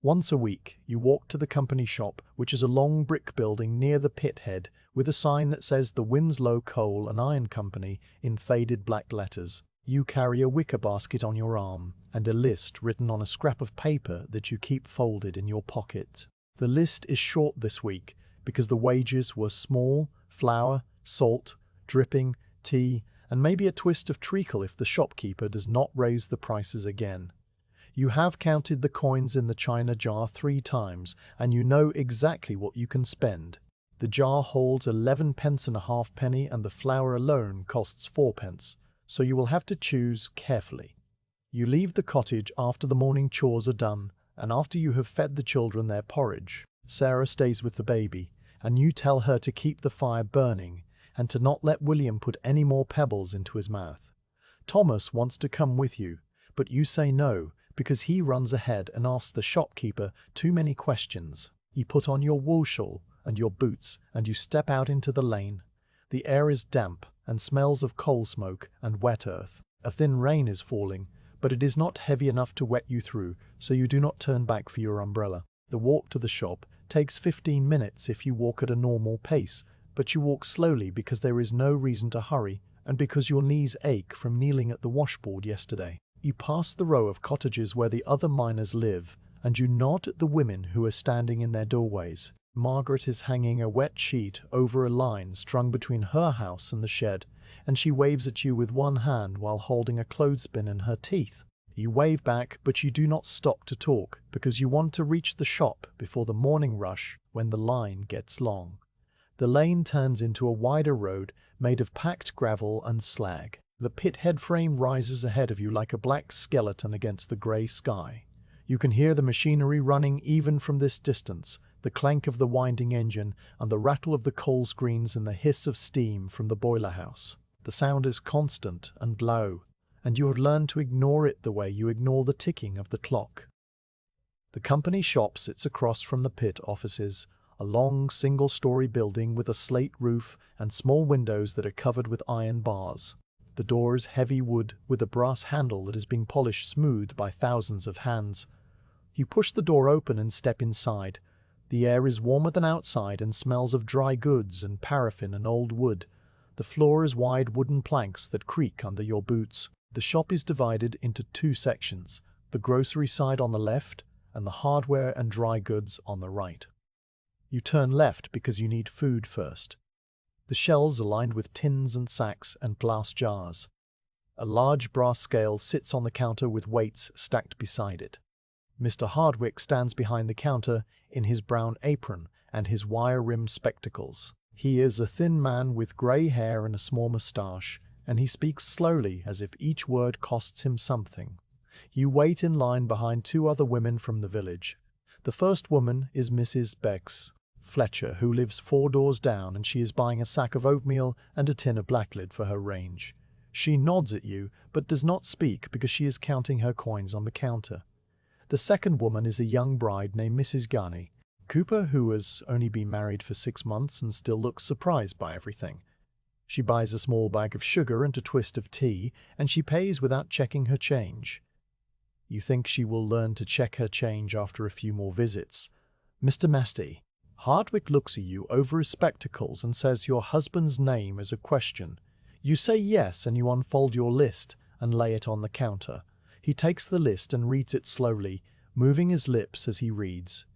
Once a week, you walk to the company shop, which is a long brick building near the pit head, with a sign that says the Winslow Coal and Iron Company in faded black letters. You carry a wicker basket on your arm, and a list written on a scrap of paper that you keep folded in your pocket. The list is short this week, because the wages were small, flour, salt, dripping, tea, and maybe a twist of treacle if the shopkeeper does not raise the prices again. You have counted the coins in the china jar 3 times, and you know exactly what you can spend. The jar holds 11 pence and a half penny, and the flour alone costs 4 pence, so you will have to choose carefully. You leave the cottage after the morning chores are done, and after you have fed the children their porridge. Sarah stays with the baby, and you tell her to keep the fire burning, and to not let William put any more pebbles into his mouth. Thomas wants to come with you, but you say no, because he runs ahead and asks the shopkeeper too many questions. You put on your wool shawl and your boots, and you step out into the lane. The air is damp and smells of coal smoke and wet earth. A thin rain is falling, but it is not heavy enough to wet you through, so you do not turn back for your umbrella. The walk to the shop takes 15 minutes if you walk at a normal pace, but you walk slowly because there is no reason to hurry, and because your knees ache from kneeling at the washboard yesterday. You pass the row of cottages where the other miners live, and you nod at the women who are standing in their doorways. Margaret is hanging a wet sheet over a line strung between her house and the shed, and she waves at you with one hand while holding a clothespin in her teeth. You wave back, but you do not stop to talk, because you want to reach the shop before the morning rush when the line gets long. The lane turns into a wider road made of packed gravel and slag. The pit head frame rises ahead of you like a black skeleton against the grey sky. You can hear the machinery running even from this distance, the clank of the winding engine and the rattle of the coal screens and the hiss of steam from the boiler house. The sound is constant and low, and you have learned to ignore it the way you ignore the ticking of the clock. The company shop sits across from the pit offices, a long single-story building with a slate roof and small windows that are covered with iron bars. The door is heavy wood with a brass handle that is being polished smooth by thousands of hands. You push the door open and step inside. The air is warmer than outside and smells of dry goods and paraffin and old wood. The floor is wide wooden planks that creak under your boots. The shop is divided into 2 sections, the grocery side on the left and the hardware and dry goods on the right. You turn left because you need food first. The shelves are lined with tins and sacks and glass jars. A large brass scale sits on the counter with weights stacked beside it. Mr. Hardwick stands behind the counter in his brown apron and his wire-rimmed spectacles. He is a thin man with grey hair and a small moustache, and he speaks slowly as if each word costs him something. You wait in line behind 2 other women from the village. The first woman is Mrs. Bex Fletcher, who lives 4 doors down, and she is buying a sack of oatmeal and a tin of blacklead for her range. She nods at you, but does not speak because she is counting her coins on the counter. The second woman is a young bride named Mrs. Garney Cooper, who has only been married for 6 months and still looks surprised by everything. She buys a small bag of sugar and a twist of tea, and she pays without checking her change. You think she will learn to check her change after a few more visits. Mr. Masty Hardwick looks at you over his spectacles and says your husband's name is a question. You say yes, and you unfold your list and lay it on the counter. He takes the list and reads it slowly, moving his lips as he reads.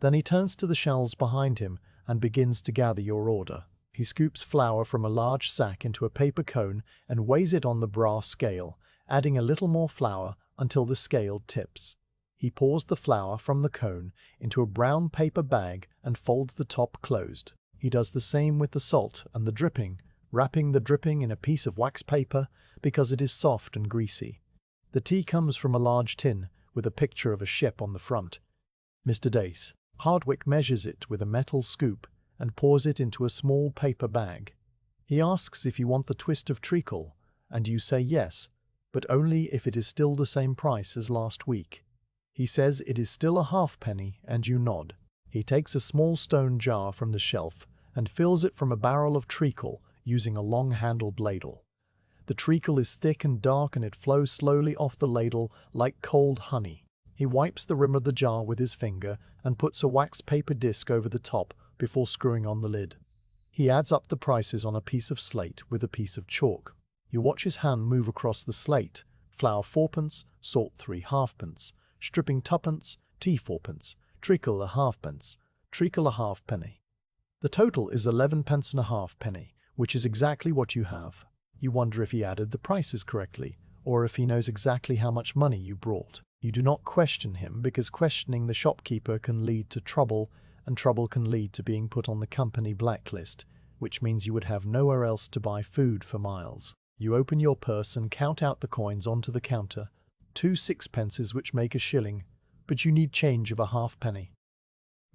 Then he turns to the shelves behind him and begins to gather your order. He scoops flour from a large sack into a paper cone and weighs it on the brass scale, adding a little more flour until the scale tips. He pours the flour from the cone into a brown paper bag and folds the top closed. He does the same with the salt and the dripping, wrapping the dripping in a piece of wax paper because it is soft and greasy. The tea comes from a large tin with a picture of a ship on the front. Mr. Dace Hardwick measures it with a metal scoop and pours it into a small paper bag. He asks if you want the twist of treacle, and you say yes, but only if it is still the same price as last week. He says it is still a halfpenny, and you nod. He takes a small stone jar from the shelf and fills it from a barrel of treacle using a long-handled ladle. The treacle is thick and dark, and it flows slowly off the ladle like cold honey. He wipes the rim of the jar with his finger and puts a wax paper disc over the top before screwing on the lid. He adds up the prices on a piece of slate with a piece of chalk. You watch his hand move across the slate. Flour 4p, salt 3 halfpence, stripping 2p, tea 4p, treacle a halfpence, treacle a halfpenny. The total is 11 pence and a halfpenny, which is exactly what you have. You wonder if he added the prices correctly, or if he knows exactly how much money you brought. You do not question him because questioning the shopkeeper can lead to trouble, and trouble can lead to being put on the company blacklist, which means you would have nowhere else to buy food for miles. You open your purse and count out the coins onto the counter, 2 sixpences which make a shilling, but you need change of a halfpenny.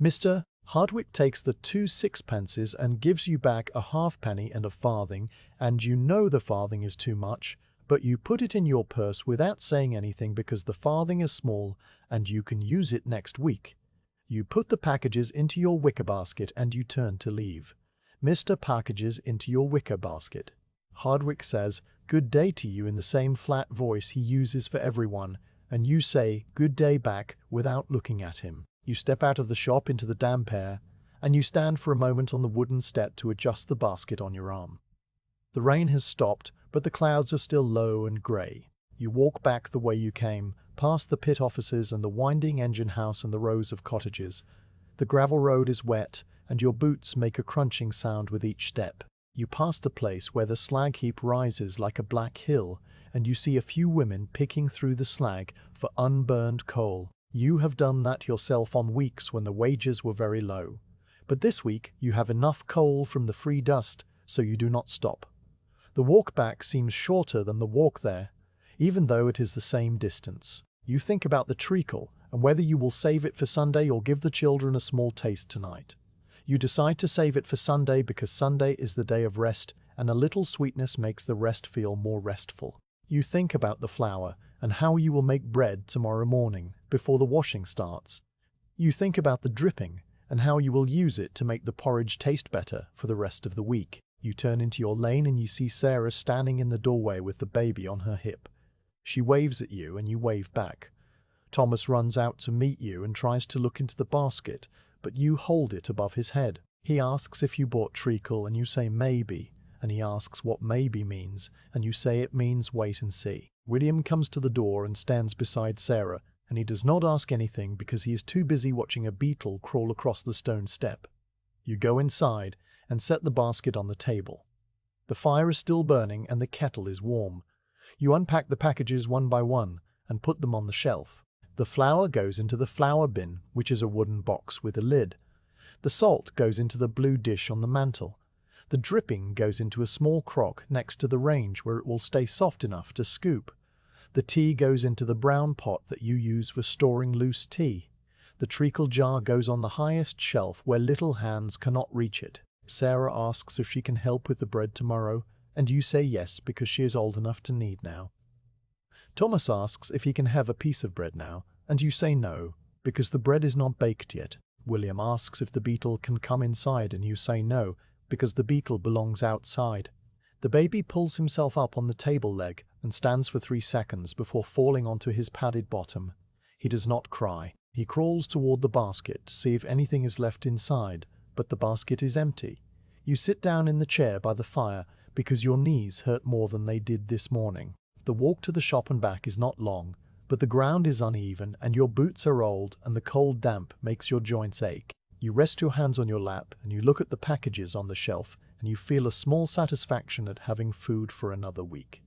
Mr. Hardwick takes the 2 sixpences and gives you back a halfpenny and a farthing, and you know the farthing is too much, but you put it in your purse without saying anything because the farthing is small and you can use it next week. You put the packages into your wicker basket and you turn to leave. Mr. Packages into your wicker basket. Hardwick says, "Good day" to you in the same flat voice he uses for everyone, and you say, "Good day" back without looking at him. You step out of the shop into the damp air, and you stand for a moment on the wooden step to adjust the basket on your arm. The rain has stopped, but the clouds are still low and grey. You walk back the way you came, past the pit offices and the winding engine house and the rows of cottages. The gravel road is wet, and your boots make a crunching sound with each step. You pass the place where the slag heap rises like a black hill, and you see a few women picking through the slag for unburned coal. You have done that yourself on weeks when the wages were very low. But this week you have enough coal from the free dust, so you do not stop. The walk back seems shorter than the walk there, even though it is the same distance. You think about the treacle and whether you will save it for Sunday or give the children a small taste tonight. You decide to save it for Sunday because Sunday is the day of rest, and a little sweetness makes the rest feel more restful. You think about the flour and how you will make bread tomorrow morning before the washing starts. You think about the dripping and how you will use it to make the porridge taste better for the rest of the week. You turn into your lane and you see Sarah standing in the doorway with the baby on her hip. She waves at you and you wave back. Thomas runs out to meet you and tries to look into the basket, but you hold it above his head. He asks if you bought treacle and you say maybe, and he asks what maybe means, and you say it means wait and see. William comes to the door and stands beside Sarah, and he does not ask anything because he is too busy watching a beetle crawl across the stone step. You go inside and set the basket on the table. The fire is still burning and the kettle is warm. You unpack the packages one by one and put them on the shelf. The flour goes into the flour bin, which is a wooden box with a lid. The salt goes into the blue dish on the mantel. The dripping goes into a small crock next to the range where it will stay soft enough to scoop. The tea goes into the brown pot that you use for storing loose tea. The treacle jar goes on the highest shelf where little hands cannot reach it. Sarah asks if she can help with the bread tomorrow, and you say yes because she is old enough to need now. Thomas asks if he can have a piece of bread now, and you say no, because the bread is not baked yet. William asks if the beetle can come inside, and you say no, because the beetle belongs outside. The baby pulls himself up on the table leg and stands for 3 seconds before falling onto his padded bottom. He does not cry. He crawls toward the basket to see if anything is left inside, but the basket is empty. You sit down in the chair by the fire because your knees hurt more than they did this morning. The walk to the shop and back is not long, but the ground is uneven and your boots are old and the cold damp makes your joints ache. You rest your hands on your lap and you look at the packages on the shelf and you feel a small satisfaction at having food for another week.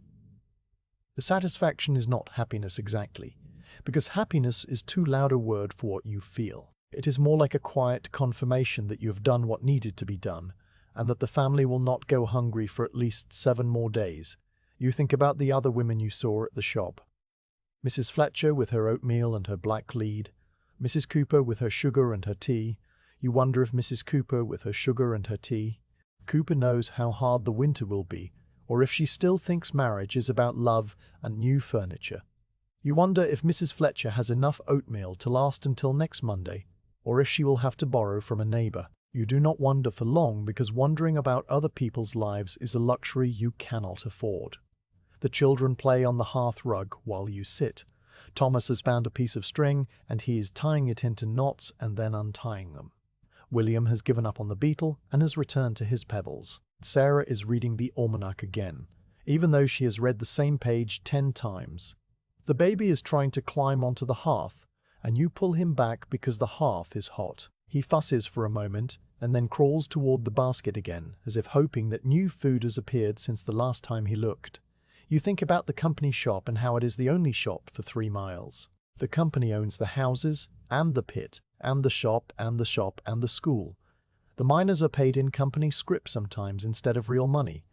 The satisfaction is not happiness exactly, because happiness is too loud a word for what you feel. It is more like a quiet confirmation that you have done what needed to be done, and that the family will not go hungry for at least 7 more days. You think about the other women you saw at the shop. Mrs. Fletcher with her oatmeal and her black lead, Mrs. Cooper with her sugar and her tea. You wonder if Mrs. Cooper with her sugar and her tea. Cooper knows how hard the winter will be, or if she still thinks marriage is about love and new furniture. You wonder if Mrs. Fletcher has enough oatmeal to last until next Monday, or if she will have to borrow from a neighbor. You do not wonder for long because wondering about other people's lives is a luxury you cannot afford. The children play on the hearth rug while you sit. Thomas has found a piece of string and he is tying it into knots and then untying them. William has given up on the beetle and has returned to his pebbles. Sarah is reading the almanac again, even though she has read the same page 10 times. The baby is trying to climb onto the hearth, and you pull him back because the hearth is hot. He fusses for a moment, and then crawls toward the basket again, as if hoping that new food has appeared since the last time he looked. You think about the company shop and how it is the only shop for 3 miles. The company owns the houses, and the pit, and the shop, and the shop, and the school. The miners are paid in company scrip sometimes instead of real money,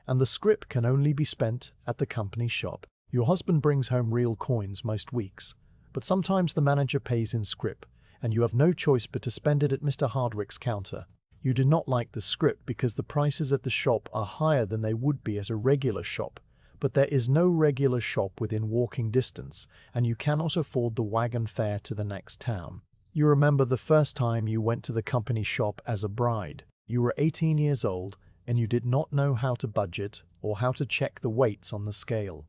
and the scrip can only be spent at the company shop. Your husband brings home real coins most weeks, but sometimes the manager pays in scrip, and you have no choice but to spend it at Mr. Hardwick's counter. You do not like the scrip because the prices at the shop are higher than they would be at a regular shop, but there is no regular shop within walking distance, and you cannot afford the wagon fare to the next town. You remember the first time you went to the company shop as a bride. You were 18 years old, and you did not know how to budget or how to check the weights on the scale.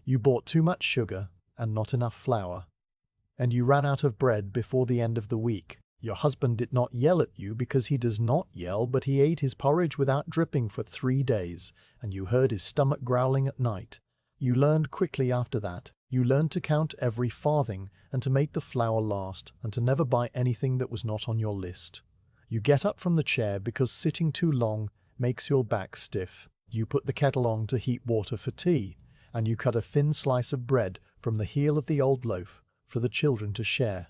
You bought too much sugar and not enough flour, and you ran out of bread before the end of the week. Your husband did not yell at you because he does not yell, but he ate his porridge without dripping for 3 days, and you heard his stomach growling at night. You learned quickly after that. You learned to count every farthing and to make the flour last and to never buy anything that was not on your list. You get up from the chair because sitting too long makes your back stiff. You put the kettle on to heat water for tea, and you cut a thin slice of bread from the heel of the old loaf for the children to share.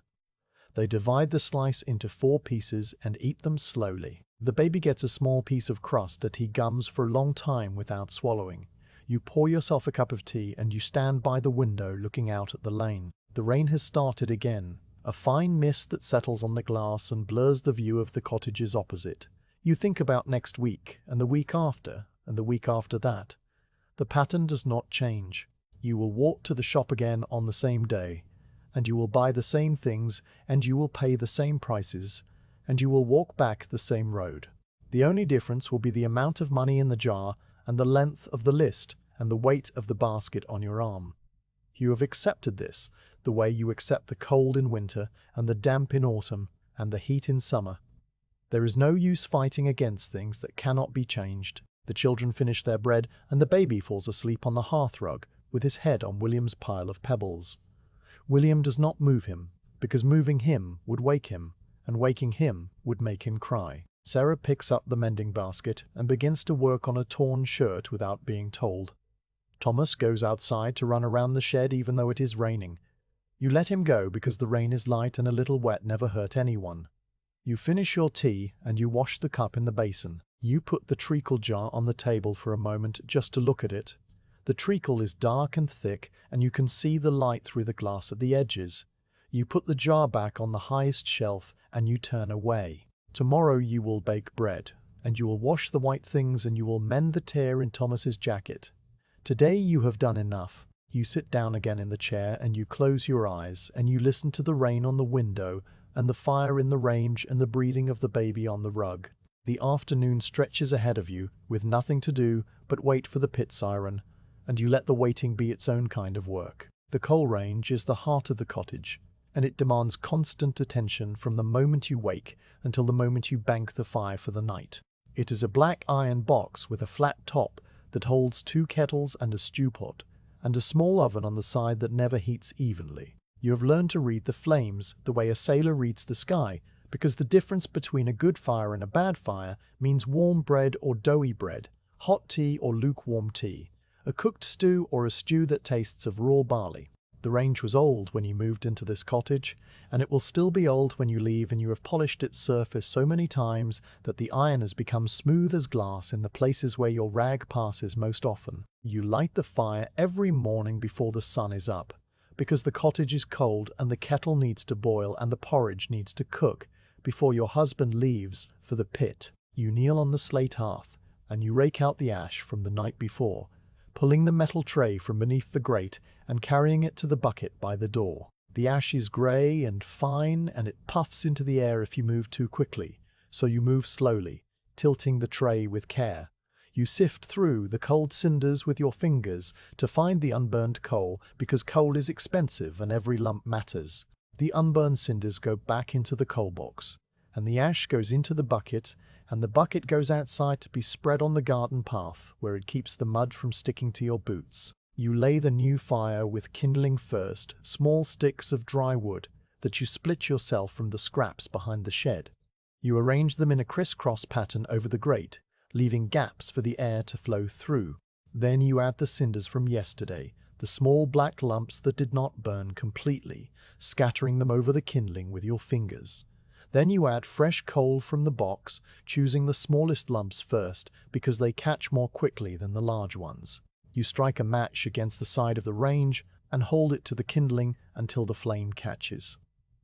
They divide the slice into 4 pieces and eat them slowly. The baby gets a small piece of crust that he gums for a long time without swallowing. You pour yourself a cup of tea and you stand by the window looking out at the lane. The rain has started again, a fine mist that settles on the glass and blurs the view of the cottages opposite. You think about next week, and the week after, and the week after that. The pattern does not change. You will walk to the shop again on the same day, and you will buy the same things, and you will pay the same prices, and you will walk back the same road. The only difference will be the amount of money in the jar, and the length of the list, and the weight of the basket on your arm. You have accepted this, the way you accept the cold in winter, and the damp in autumn, and the heat in summer. There is no use fighting against things that cannot be changed. The children finish their bread, and the baby falls asleep on the hearthrug, with his head on William's pile of pebbles. William does not move him, because moving him would wake him, and waking him would make him cry. Sarah picks up the mending basket and begins to work on a torn shirt without being told. Thomas goes outside to run around the shed even though it is raining. You let him go because the rain is light and a little wet never hurt anyone. You finish your tea and you wash the cup in the basin. You put the treacle jar on the table for a moment just to look at it. The treacle is dark and thick, and you can see the light through the glass at the edges. You put the jar back on the highest shelf and you turn away. Tomorrow you will bake bread, and you will wash the white things and you will mend the tear in Thomas's jacket. Today you have done enough. You sit down again in the chair and you close your eyes and you listen to the rain on the window and the fire in the range and the breathing of the baby on the rug. The afternoon stretches ahead of you with nothing to do but wait for the pit siren, and you let the waiting be its own kind of work. The coal range is the heart of the cottage, and it demands constant attention from the moment you wake until the moment you bank the fire for the night. It is a black iron box with a flat top that holds 2 kettles and a stew pot, and a small oven on the side that never heats evenly. You have learned to read the flames the way a sailor reads the sky, because the difference between a good fire and a bad fire means warm bread or doughy bread, hot tea or lukewarm tea, a cooked stew or a stew that tastes of raw barley. The range was old when you moved into this cottage, and it will still be old when you leave, and you have polished its surface so many times that the iron has become smooth as glass in the places where your rag passes most often. You light the fire every morning before the sun is up, because the cottage is cold and the kettle needs to boil and the porridge needs to cook before your husband leaves for the pit. You kneel on the slate hearth, and you rake out the ash from the night before, pulling the metal tray from beneath the grate and carrying it to the bucket by the door. The ash is grey and fine, and it puffs into the air if you move too quickly, so you move slowly, tilting the tray with care. You sift through the cold cinders with your fingers to find the unburned coal, because coal is expensive and every lump matters. The unburned cinders go back into the coal box, and the ash goes into the bucket, and the bucket goes outside to be spread on the garden path, where it keeps the mud from sticking to your boots. You lay the new fire with kindling first, small sticks of dry wood that you split yourself from the scraps behind the shed. You arrange them in a crisscross pattern over the grate, leaving gaps for the air to flow through. Then you add the cinders from yesterday, the small black lumps that did not burn completely, scattering them over the kindling with your fingers. Then you add fresh coal from the box, choosing the smallest lumps first because they catch more quickly than the large ones. You strike a match against the side of the range and hold it to the kindling until the flame catches.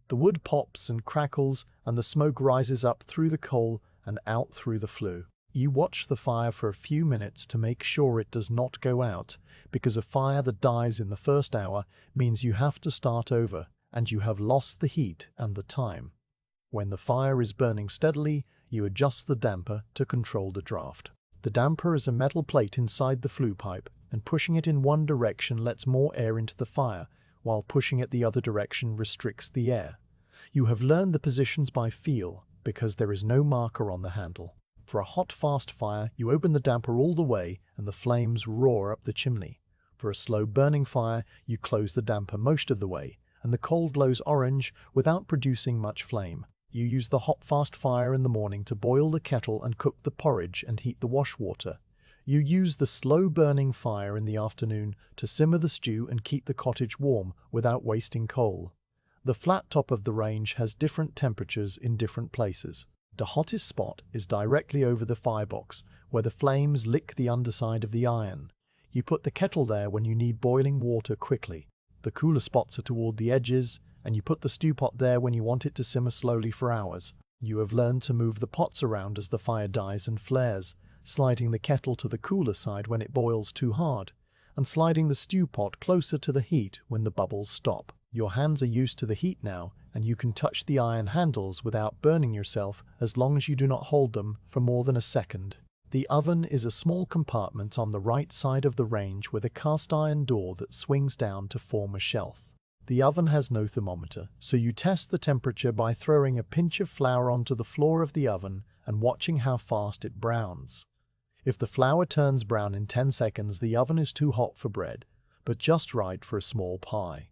The wood pops and crackles, and the smoke rises up through the coal and out through the flue. You watch the fire for a few minutes to make sure it does not go out, because a fire that dies in the first hour means you have to start over, and you have lost the heat and the time. When the fire is burning steadily, you adjust the damper to control the draft. The damper is a metal plate inside the flue pipe, and pushing it in one direction lets more air into the fire, while pushing it the other direction restricts the air. You have learned the positions by feel, because there is no marker on the handle. For a hot, fast fire, you open the damper all the way and the flames roar up the chimney. For a slow-burning fire, you close the damper most of the way, and the coal glows orange without producing much flame. You use the hot, fast fire in the morning to boil the kettle and cook the porridge and heat the wash water. You use the slow-burning fire in the afternoon to simmer the stew and keep the cottage warm without wasting coal. The flat top of the range has different temperatures in different places. The hottest spot is directly over the firebox, where the flames lick the underside of the iron. You put the kettle there when you need boiling water quickly. The cooler spots are toward the edges, and you put the stew pot there when you want it to simmer slowly for hours. You have learned to move the pots around as the fire dies and flares, sliding the kettle to the cooler side when it boils too hard, and sliding the stew pot closer to the heat when the bubbles stop. Your hands are used to the heat now, and you can touch the iron handles without burning yourself as long as you do not hold them for more than a second. The oven is a small compartment on the right side of the range with a cast iron door that swings down to form a shelf. The oven has no thermometer, so you test the temperature by throwing a pinch of flour onto the floor of the oven and watching how fast it browns. If the flour turns brown in 10 seconds, the oven is too hot for bread, but just right for a small pie.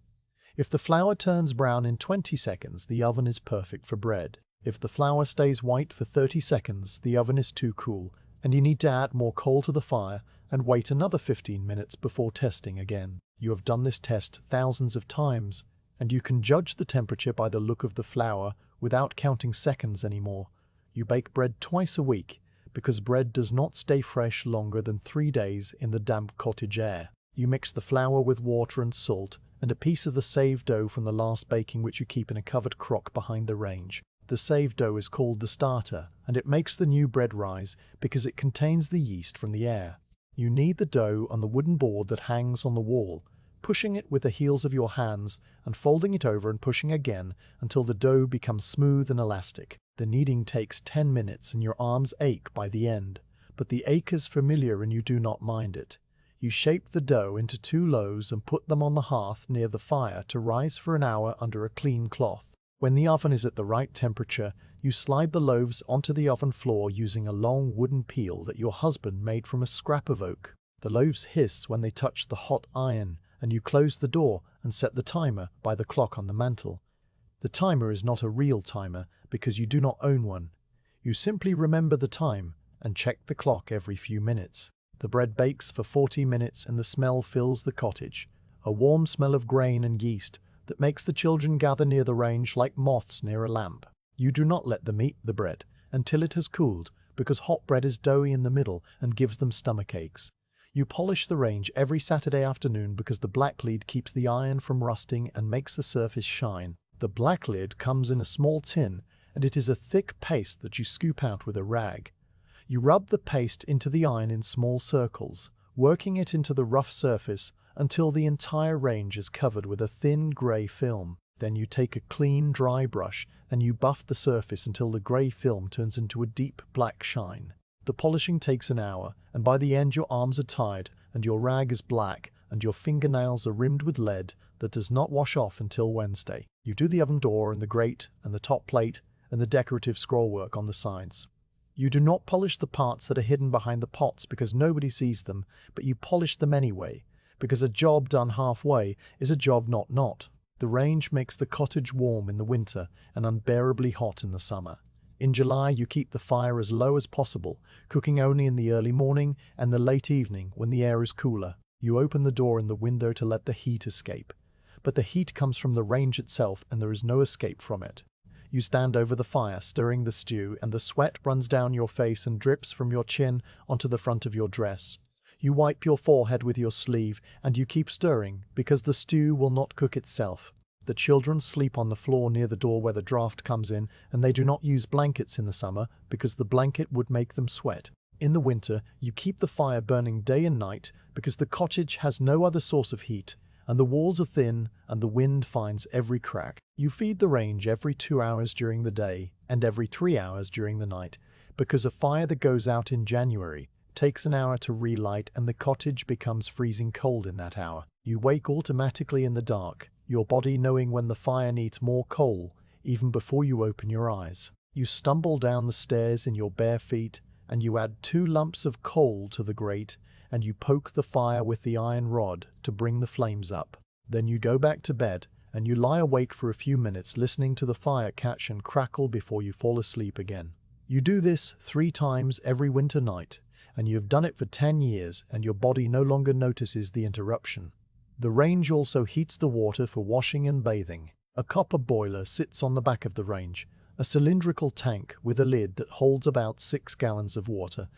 If the flour turns brown in 20 seconds, the oven is perfect for bread. If the flour stays white for 30 seconds, the oven is too cool, and you need to add more coal to the fire and wait another 15 minutes before testing again. You have done this test thousands of times, and you can judge the temperature by the look of the flour without counting seconds anymore. You bake bread twice a week, because bread does not stay fresh longer than 3 days in the damp cottage air. You mix the flour with water and salt, and a piece of the saved dough from the last baking, which you keep in a covered crock behind the range. The saved dough is called the starter, and it makes the new bread rise because it contains the yeast from the air. You knead the dough on the wooden board that hangs on the wall, pushing it with the heels of your hands and folding it over and pushing again until the dough becomes smooth and elastic. The kneading takes 10 minutes and your arms ache by the end, but the ache is familiar and you do not mind it. You shape the dough into 2 loaves and put them on the hearth near the fire to rise for an hour under a clean cloth. When the oven is at the right temperature, you slide the loaves onto the oven floor using a long wooden peel that your husband made from a scrap of oak. The loaves hiss when they touch the hot iron, and you close the door and set the timer by the clock on the mantel. The timer is not a real timer because you do not own one. You simply remember the time and check the clock every few minutes. The bread bakes for 40 minutes and the smell fills the cottage, a warm smell of grain and yeast that makes the children gather near the range like moths near a lamp. You do not let them eat the bread until it has cooled, because hot bread is doughy in the middle and gives them stomach aches. You polish the range every Saturday afternoon because the black lid keeps the iron from rusting and makes the surface shine. The black lid comes in a small tin, and it is a thick paste that you scoop out with a rag. You rub the paste into the iron in small circles, working it into the rough surface until the entire range is covered with a thin grey film. Then you take a clean, dry brush and you buff the surface until the grey film turns into a deep black shine. The polishing takes an hour, and by the end your arms are tired and your rag is black and your fingernails are rimmed with lead that does not wash off until Wednesday. You do the oven door and the grate and the top plate and the decorative scrollwork on the sides. You do not polish the parts that are hidden behind the pots because nobody sees them, but you polish them anyway, because a job done halfway is a job not. The range makes the cottage warm in the winter and unbearably hot in the summer. In July, you keep the fire as low as possible, cooking only in the early morning and the late evening when the air is cooler. You open the door and the window to let the heat escape. But the heat comes from the range itself and there is no escape from it. You stand over the fire, stirring the stew, and the sweat runs down your face and drips from your chin onto the front of your dress. You wipe your forehead with your sleeve and you keep stirring because the stew will not cook itself. The children sleep on the floor near the door where the draft comes in, and they do not use blankets in the summer because the blanket would make them sweat. In the winter, you keep the fire burning day and night because the cottage has no other source of heat, and the walls are thin and the wind finds every crack. You feed the range every 2 hours during the day and every 3 hours during the night because a fire that goes out in January takes an hour to relight and the cottage becomes freezing cold in that hour. You wake automatically in the dark, your body knowing when the fire needs more coal, even before you open your eyes. You stumble down the stairs in your bare feet, and you add 2 lumps of coal to the grate, and you poke the fire with the iron rod to bring the flames up. Then you go back to bed, and you lie awake for a few minutes listening to the fire catch and crackle before you fall asleep again. You do this 3 times every winter night, and you have done it for 10 years, and your body no longer notices the interruption. The range also heats the water for washing and bathing. A copper boiler sits on the back of the range, a cylindrical tank with a lid that holds about 6 gallons of water.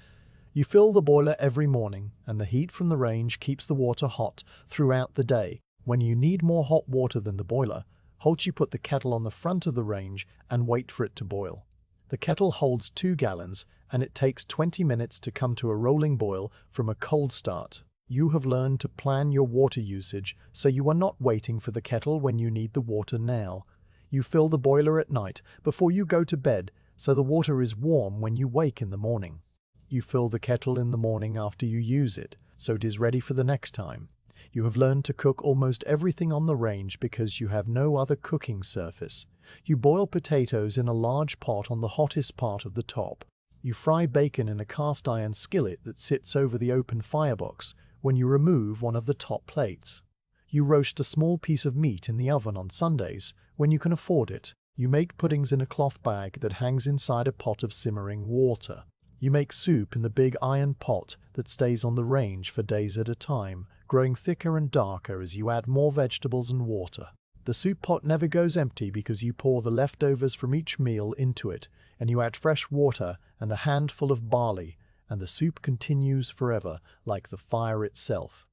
You fill the boiler every morning, and the heat from the range keeps the water hot throughout the day. When you need more hot water than the boiler, you put the kettle on the front of the range and wait for it to boil. The kettle holds 2 gallons, and it takes 20 minutes to come to a rolling boil from a cold start. You have learned to plan your water usage so you are not waiting for the kettle when you need the water now. You fill the boiler at night before you go to bed so the water is warm when you wake in the morning. You fill the kettle in the morning after you use it, so it is ready for the next time. You have learned to cook almost everything on the range because you have no other cooking surface. You boil potatoes in a large pot on the hottest part of the top. You fry bacon in a cast iron skillet that sits over the open firebox when you remove one of the top plates. You roast a small piece of meat in the oven on Sundays when you can afford it. You make puddings in a cloth bag that hangs inside a pot of simmering water. You make soup in the big iron pot that stays on the range for days at a time, growing thicker and darker as you add more vegetables and water. The soup pot never goes empty because you pour the leftovers from each meal into it, and you add fresh water and a handful of barley, and the soup continues forever, like the fire itself.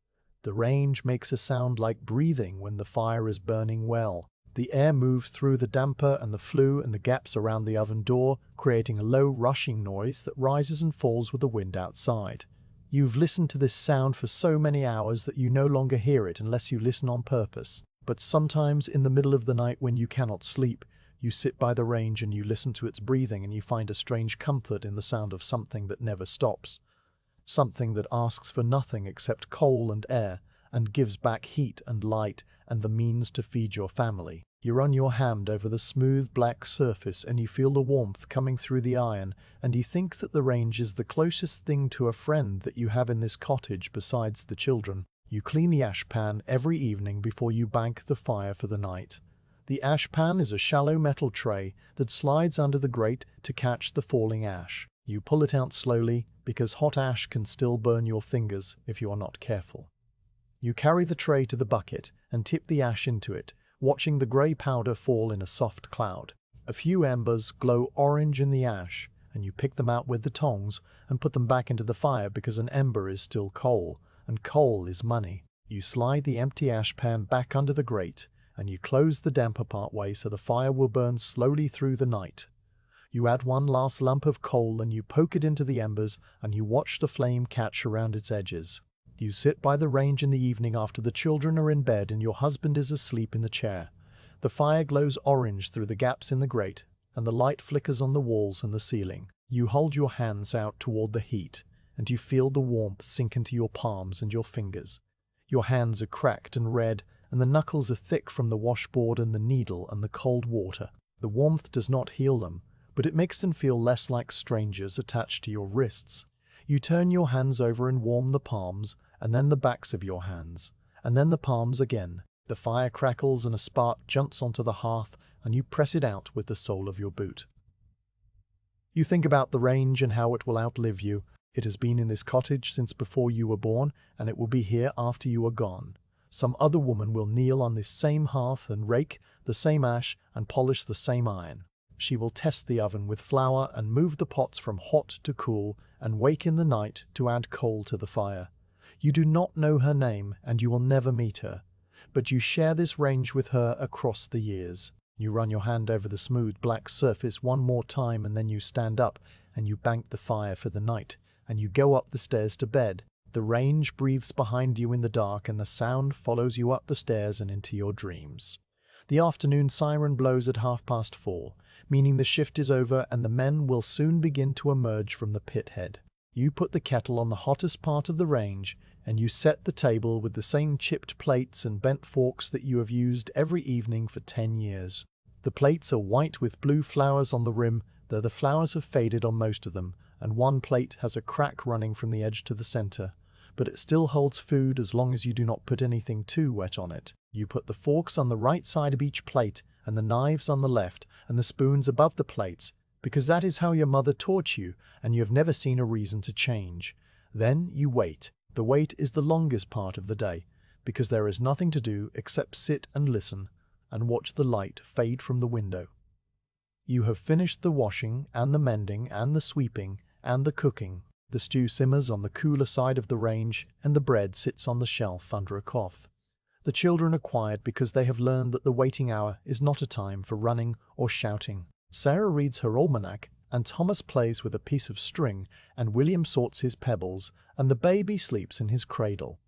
The range makes a sound like breathing when the fire is burning well. The air moves through the damper and the flue and the gaps around the oven door, creating a low rushing noise that rises and falls with the wind outside. You've listened to this sound for so many hours that you no longer hear it unless you listen on purpose. But sometimes in the middle of the night when you cannot sleep, you sit by the range and you listen to its breathing and you find a strange comfort in the sound of something that never stops. Something that asks for nothing except coal and air and gives back heat and light and the means to feed your family. You run your hand over the smooth black surface and you feel the warmth coming through the iron, and you think that the range is the closest thing to a friend that you have in this cottage besides the children. You clean the ash pan every evening before you bank the fire for the night. The ash pan is a shallow metal tray that slides under the grate to catch the falling ash. You pull it out slowly because hot ash can still burn your fingers if you are not careful. You carry the tray to the bucket and tip the ash into it, watching the grey powder fall in a soft cloud. A few embers glow orange in the ash, and you pick them out with the tongs and put them back into the fire because an ember is still coal, and coal is money. You slide the empty ash pan back under the grate, and you close the damper part way so the fire will burn slowly through the night. You add one last lump of coal and you poke it into the embers and you watch the flame catch around its edges. You sit by the range in the evening after the children are in bed and your husband is asleep in the chair. The fire glows orange through the gaps in the grate, and the light flickers on the walls and the ceiling. You hold your hands out toward the heat, and you feel the warmth sink into your palms and your fingers. Your hands are cracked and red, and the knuckles are thick from the washboard and the needle and the cold water. The warmth does not heal them, but it makes them feel less like strangers attached to your wrists. You turn your hands over and warm the palms, and then the backs of your hands, and then the palms again. The fire crackles and a spark jumps onto the hearth, and you press it out with the sole of your boot. You think about the range and how it will outlive you. It has been in this cottage since before you were born, and it will be here after you are gone. Some other woman will kneel on this same hearth and rake the same ash and polish the same iron. She will test the oven with flour and move the pots from hot to cool and wake in the night to add coal to the fire. You do not know her name and you will never meet her, but you share this range with her across the years. You run your hand over the smooth black surface one more time and then you stand up and you bank the fire for the night and you go up the stairs to bed. The range breathes behind you in the dark and the sound follows you up the stairs and into your dreams. The afternoon siren blows at 4:30, meaning the shift is over and the men will soon begin to emerge from the pit head. You put the kettle on the hottest part of the range and you set the table with the same chipped plates and bent forks that you have used every evening for 10 years. The plates are white with blue flowers on the rim, though the flowers have faded on most of them, and one plate has a crack running from the edge to the center. But it still holds food as long as you do not put anything too wet on it. You put the forks on the right side of each plate and the knives on the left and the spoons above the plates, because that is how your mother taught you and you have never seen a reason to change. Then you wait. The wait is the longest part of the day, because there is nothing to do except sit and listen and watch the light fade from the window. You have finished the washing and the mending and the sweeping and the cooking. The stew simmers on the cooler side of the range and the bread sits on the shelf under a cloth. The children are quiet because they have learned that the waiting hour is not a time for running or shouting. Sarah reads her almanac and Thomas plays with a piece of string and William sorts his pebbles and the baby sleeps in his cradle.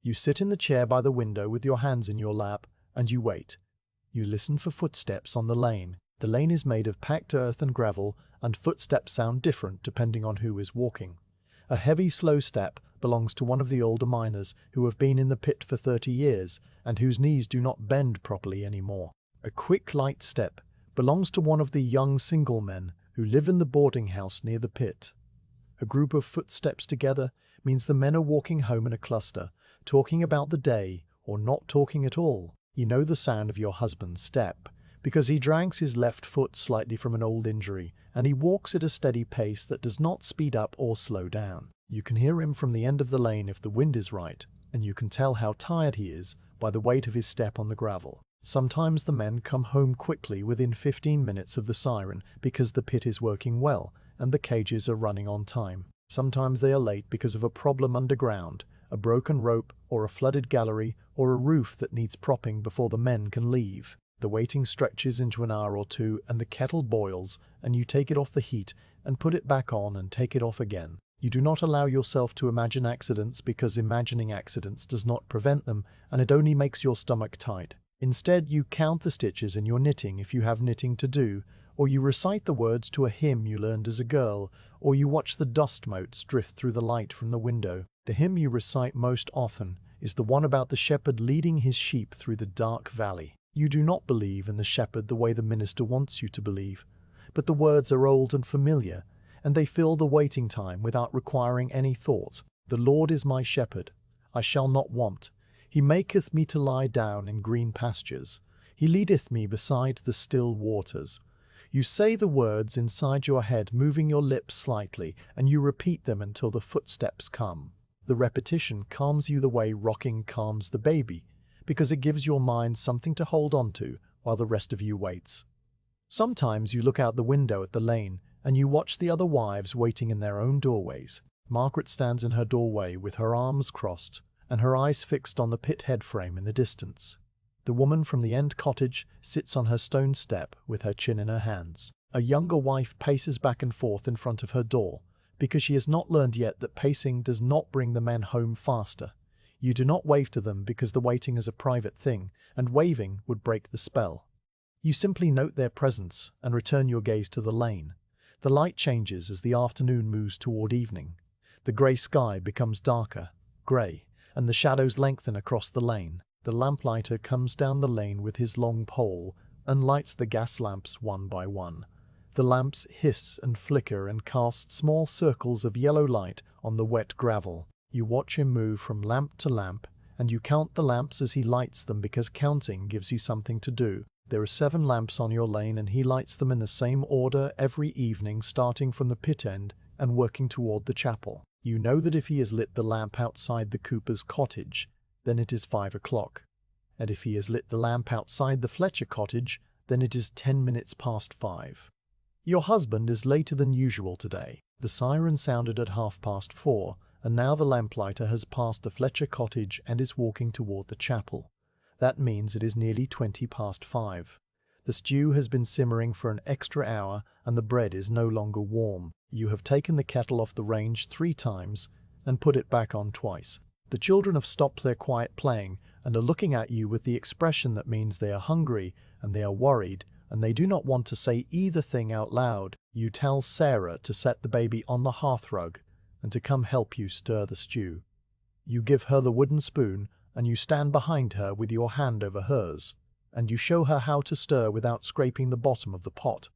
You sit in the chair by the window with your hands in your lap and you wait. You listen for footsteps on the lane. The lane is made of packed earth and gravel and footsteps sound different depending on who is walking. A heavy, slow step belongs to one of the older miners who have been in the pit for 30 years and whose knees do not bend properly anymore. A quick, light step belongs to one of the young single men who live in the boarding house near the pit. A group of footsteps together means the men are walking home in a cluster, talking about the day or not talking at all. You know the sound of your husband's step because he drags his left foot slightly from an old injury and he walks at a steady pace that does not speed up or slow down. You can hear him from the end of the lane if the wind is right, and you can tell how tired he is by the weight of his step on the gravel. Sometimes the men come home quickly within 15 minutes of the siren because the pit is working well and the cages are running on time. Sometimes they are late because of a problem underground, a broken rope or a flooded gallery or a roof that needs propping before the men can leave. The waiting stretches into an hour or two and the kettle boils and you take it off the heat and put it back on and take it off again. You do not allow yourself to imagine accidents because imagining accidents does not prevent them and it only makes your stomach tight. Instead, you count the stitches in your knitting if you have knitting to do, or you recite the words to a hymn you learned as a girl, or you watch the dust motes drift through the light from the window. The hymn you recite most often is the one about the shepherd leading his sheep through the dark valley. You do not believe in the shepherd the way the minister wants you to believe, but the words are old and familiar, and they fill the waiting time without requiring any thought. The Lord is my shepherd, I shall not want. He maketh me to lie down in green pastures. He leadeth me beside the still waters. You say the words inside your head, moving your lips slightly, and you repeat them until the footsteps come. The repetition calms you the way rocking calms the baby, because it gives your mind something to hold on to while the rest of you waits. Sometimes you look out the window at the lane and you watch the other wives waiting in their own doorways. Margaret stands in her doorway with her arms crossed and her eyes fixed on the pit head frame in the distance. The woman from the end cottage sits on her stone step with her chin in her hands. A younger wife paces back and forth in front of her door because she has not learned yet that pacing does not bring the men home faster. You do not wave to them because the waiting is a private thing, and waving would break the spell. You simply note their presence and return your gaze to the lane. The light changes as the afternoon moves toward evening. The grey sky becomes darker, grey, and the shadows lengthen across the lane. The lamplighter comes down the lane with his long pole and lights the gas lamps one by one. The lamps hiss and flicker and cast small circles of yellow light on the wet gravel. You watch him move from lamp to lamp, and you count the lamps as he lights them because counting gives you something to do. There are 7 lamps on your lane and he lights them in the same order every evening, starting from the pit end and working toward the chapel. You know that if he has lit the lamp outside the Cooper's cottage, then it is 5 o'clock. And if he has lit the lamp outside the Fletcher cottage, then it is 10 minutes past 5. Your husband is later than usual today. The siren sounded at 4:30, and now the lamplighter has passed the Fletcher cottage and is walking toward the chapel. That means it is nearly 20 past 5. The stew has been simmering for an extra hour and the bread is no longer warm. You have taken the kettle off the range 3 times and put it back on twice. The children have stopped their quiet playing and are looking at you with the expression that means they are hungry and they are worried and they do not want to say either thing out loud. You tell Sarah to set the baby on the hearthrug and to come help you stir the stew. You give her the wooden spoon and you stand behind her with your hand over hers, and you show her how to stir without scraping the bottom of the pot.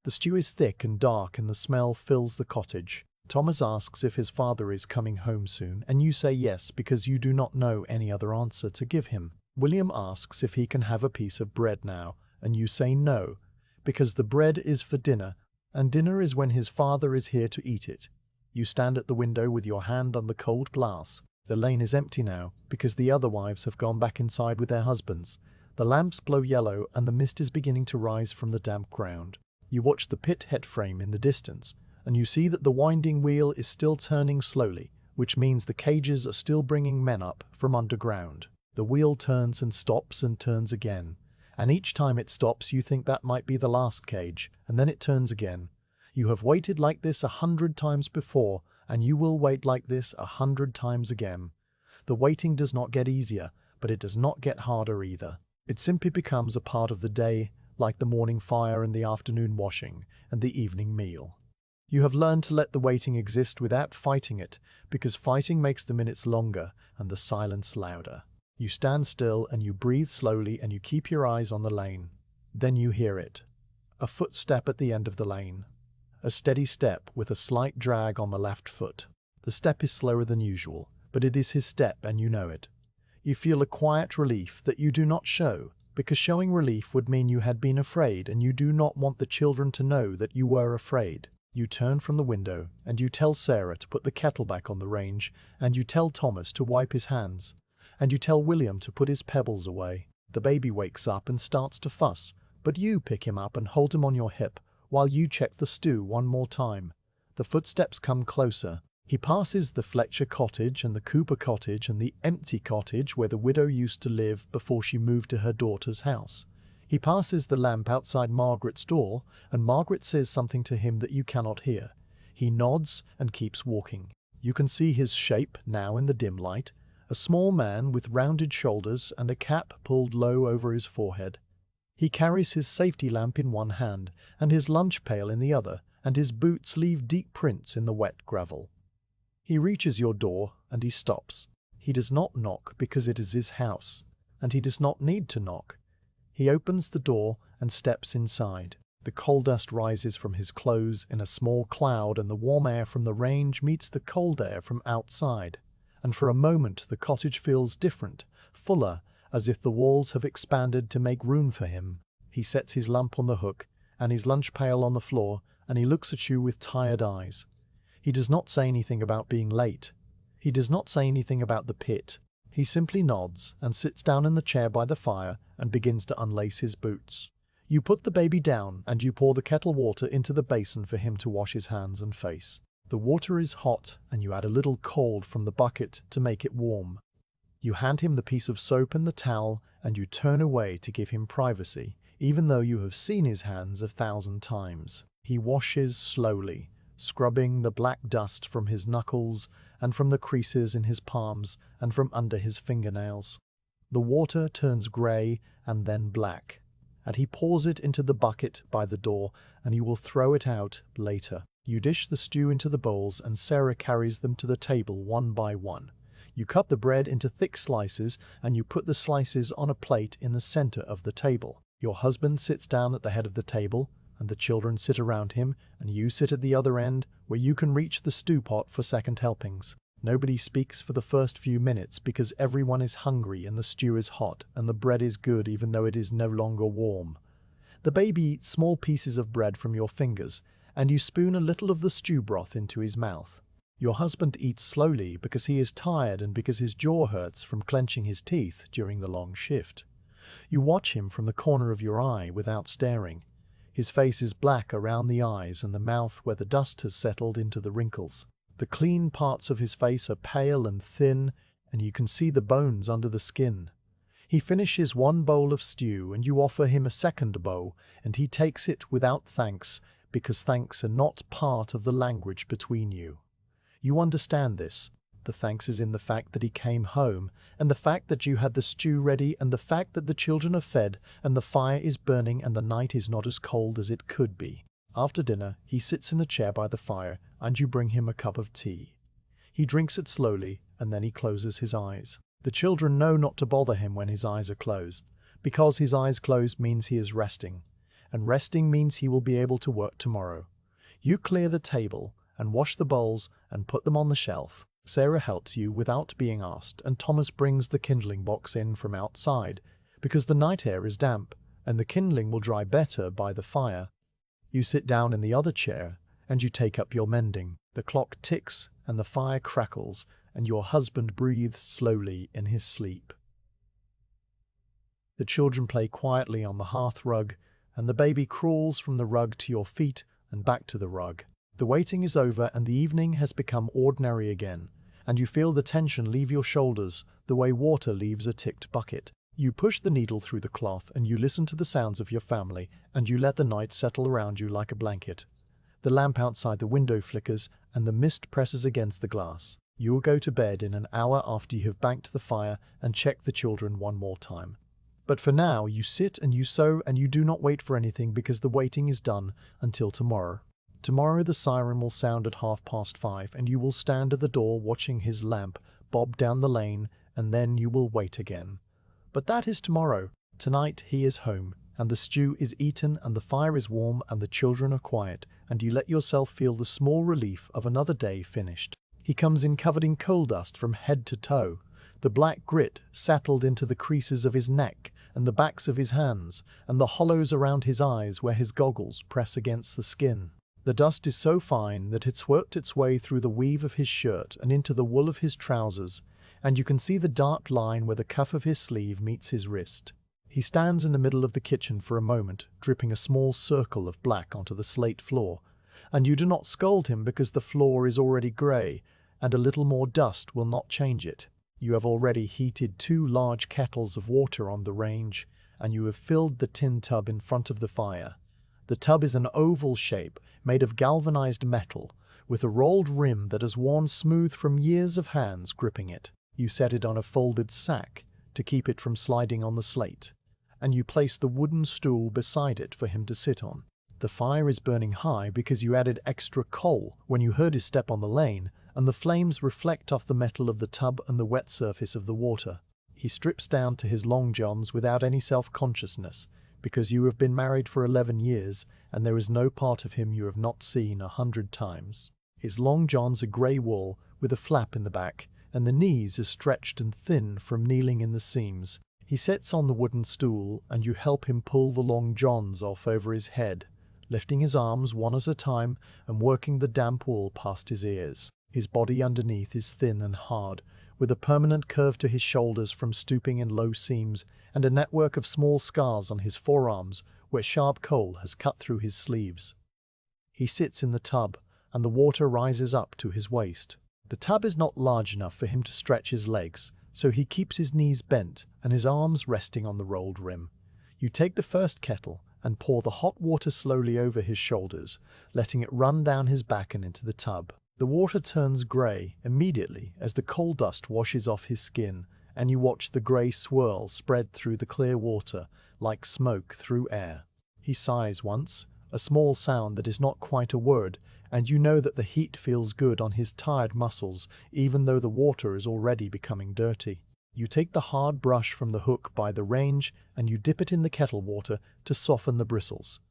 The stew is thick and dark and the smell fills the cottage. Thomas asks if his father is coming home soon, and you say yes because you do not know any other answer to give him. William asks if he can have a piece of bread now, and you say no, because the bread is for dinner, and dinner is when his father is here to eat it. You stand at the window with your hand on the cold glass. The lane is empty now, because the other wives have gone back inside with their husbands. The lamps blow yellow and the mist is beginning to rise from the damp ground. You watch the pit head frame in the distance, and you see that the winding wheel is still turning slowly, which means the cages are still bringing men up from underground. The wheel turns and stops and turns again, and each time it stops you think that might be the last cage, and then it turns again. You have waited like this 100 times before, and you will wait like this 100 times again. The waiting does not get easier, but it does not get harder either. It simply becomes a part of the day, like the morning fire and the afternoon washing and the evening meal. You have learned to let the waiting exist without fighting it, because fighting makes the minutes longer and the silence louder. You stand still and you breathe slowly and you keep your eyes on the lane. Then you hear it. A footstep at the end of the lane. A steady step with a slight drag on the left foot. The step is slower than usual, but it is his step and you know it. You feel a quiet relief that you do not show, because showing relief would mean you had been afraid and you do not want the children to know that you were afraid. You turn from the window and you tell Sarah to put the kettle back on the range, and you tell Thomas to wipe his hands, and you tell William to put his pebbles away. The baby wakes up and starts to fuss, but you pick him up and hold him on your hip, while you check the stew one more time. The footsteps come closer. He passes the Fletcher cottage and the Cooper cottage and the empty cottage where the widow used to live before she moved to her daughter's house. He passes the lamp outside Margaret's door, and Margaret says something to him that you cannot hear. He nods and keeps walking. You can see his shape now in the dim light, a small man with rounded shoulders and a cap pulled low over his forehead. He carries his safety lamp in one hand and his lunch pail in the other, and his boots leave deep prints in the wet gravel. He reaches your door and he stops. He does not knock because it is his house, and he does not need to knock. He opens the door and steps inside. The coal dust rises from his clothes in a small cloud, and the warm air from the range meets the cold air from outside. And for a moment the cottage feels different, fuller, as if the walls have expanded to make room for him. He sets his lamp on the hook and his lunch pail on the floor, and he looks at you with tired eyes. He does not say anything about being late. He does not say anything about the pit. He simply nods and sits down in the chair by the fire and begins to unlace his boots. You put the baby down and you pour the kettle water into the basin for him to wash his hands and face. The water is hot and you add a little cold from the bucket to make it warm. You hand him the piece of soap and the towel, and you turn away to give him privacy, even though you have seen his hands 1,000 times. He washes slowly, scrubbing the black dust from his knuckles and from the creases in his palms and from under his fingernails. The water turns grey and then black, and he pours it into the bucket by the door, and he will throw it out later. You dish the stew into the bowls, and Sarah carries them to the table one by one. You cut the bread into thick slices, and you put the slices on a plate in the center of the table. Your husband sits down at the head of the table, and the children sit around him, and you sit at the other end, where you can reach the stew pot for second helpings. Nobody speaks for the first few minutes because everyone is hungry and the stew is hot and the bread is good even though it is no longer warm. The baby eats small pieces of bread from your fingers, and you spoon a little of the stew broth into his mouth. Your husband eats slowly because he is tired and because his jaw hurts from clenching his teeth during the long shift. You watch him from the corner of your eye without staring. His face is black around the eyes and the mouth where the dust has settled into the wrinkles. The clean parts of his face are pale and thin, and you can see the bones under the skin. He finishes one bowl of stew and you offer him a second bowl, and he takes it without thanks, because thanks are not part of the language between you. You understand this. The thanks is in the fact that he came home, and the fact that you had the stew ready, and the fact that the children are fed, and the fire is burning, and the night is not as cold as it could be. After dinner, he sits in the chair by the fire, and you bring him a cup of tea. He drinks it slowly, and then he closes his eyes. The children know not to bother him when his eyes are closed, because his eyes closed means he is resting, and resting means he will be able to work tomorrow. You clear the table, and wash the bowls, and put them on the shelf. Sarah helps you without being asked, and Thomas brings the kindling box in from outside, because the night air is damp, and the kindling will dry better by the fire. You sit down in the other chair, and you take up your mending. The clock ticks, and the fire crackles, and your husband breathes slowly in his sleep. The children play quietly on the hearth rug, and the baby crawls from the rug to your feet and back to the rug. The waiting is over and the evening has become ordinary again, and you feel the tension leave your shoulders the way water leaves a ticked bucket. You push the needle through the cloth and you listen to the sounds of your family, and you let the night settle around you like a blanket. The lamp outside the window flickers and the mist presses against the glass. You will go to bed in an hour after you have banked the fire and checked the children one more time. But for now, you sit and you sew and you do not wait for anything because the waiting is done until tomorrow. Tomorrow the siren will sound at 5:30 and you will stand at the door watching his lamp bob down the lane, and then you will wait again. But that is tomorrow. Tonight he is home, and the stew is eaten and the fire is warm and the children are quiet, and you let yourself feel the small relief of another day finished. He comes in covered in coal dust from head to toe, the black grit settled into the creases of his neck and the backs of his hands, and the hollows around his eyes where his goggles press against the skin. The dust is so fine that it's worked its way through the weave of his shirt and into the wool of his trousers, and you can see the dark line where the cuff of his sleeve meets his wrist. He stands in the middle of the kitchen for a moment, dripping a small circle of black onto the slate floor, and you do not scold him because the floor is already grey, and a little more dust will not change it. You have already heated 2 large kettles of water on the range, and you have filled the tin tub in front of the fire. The tub is an oval shape made of galvanized metal, with a rolled rim that has worn smooth from years of hands gripping it. You set it on a folded sack to keep it from sliding on the slate, and you place the wooden stool beside it for him to sit on. The fire is burning high because you added extra coal when you heard his step on the lane, and the flames reflect off the metal of the tub and the wet surface of the water. He strips down to his long johns without any self-consciousness, because you have been married for 11 years, and there is no part of him you have not seen 100 times. His long johns are grey wool with a flap in the back, and the knees are stretched and thin from kneeling in the seams. He sits on the wooden stool, and you help him pull the long johns off over his head, lifting his arms one at a time and working the damp wool past his ears. His body underneath is thin and hard, with a permanent curve to his shoulders from stooping in low seams, and a network of small scars on his forearms where sharp coal has cut through his sleeves. He sits in the tub, and the water rises up to his waist. The tub is not large enough for him to stretch his legs, so he keeps his knees bent and his arms resting on the rolled rim. You take the first kettle and pour the hot water slowly over his shoulders, letting it run down his back and into the tub. The water turns grey immediately as the coal dust washes off his skin, and you watch the grey swirl spread through the clear water like smoke through air. He sighs once, a small sound that is not quite a word, and you know that the heat feels good on his tired muscles even though the water is already becoming dirty. You take the hard brush from the hook by the range and you dip it in the kettle water to soften the bristles.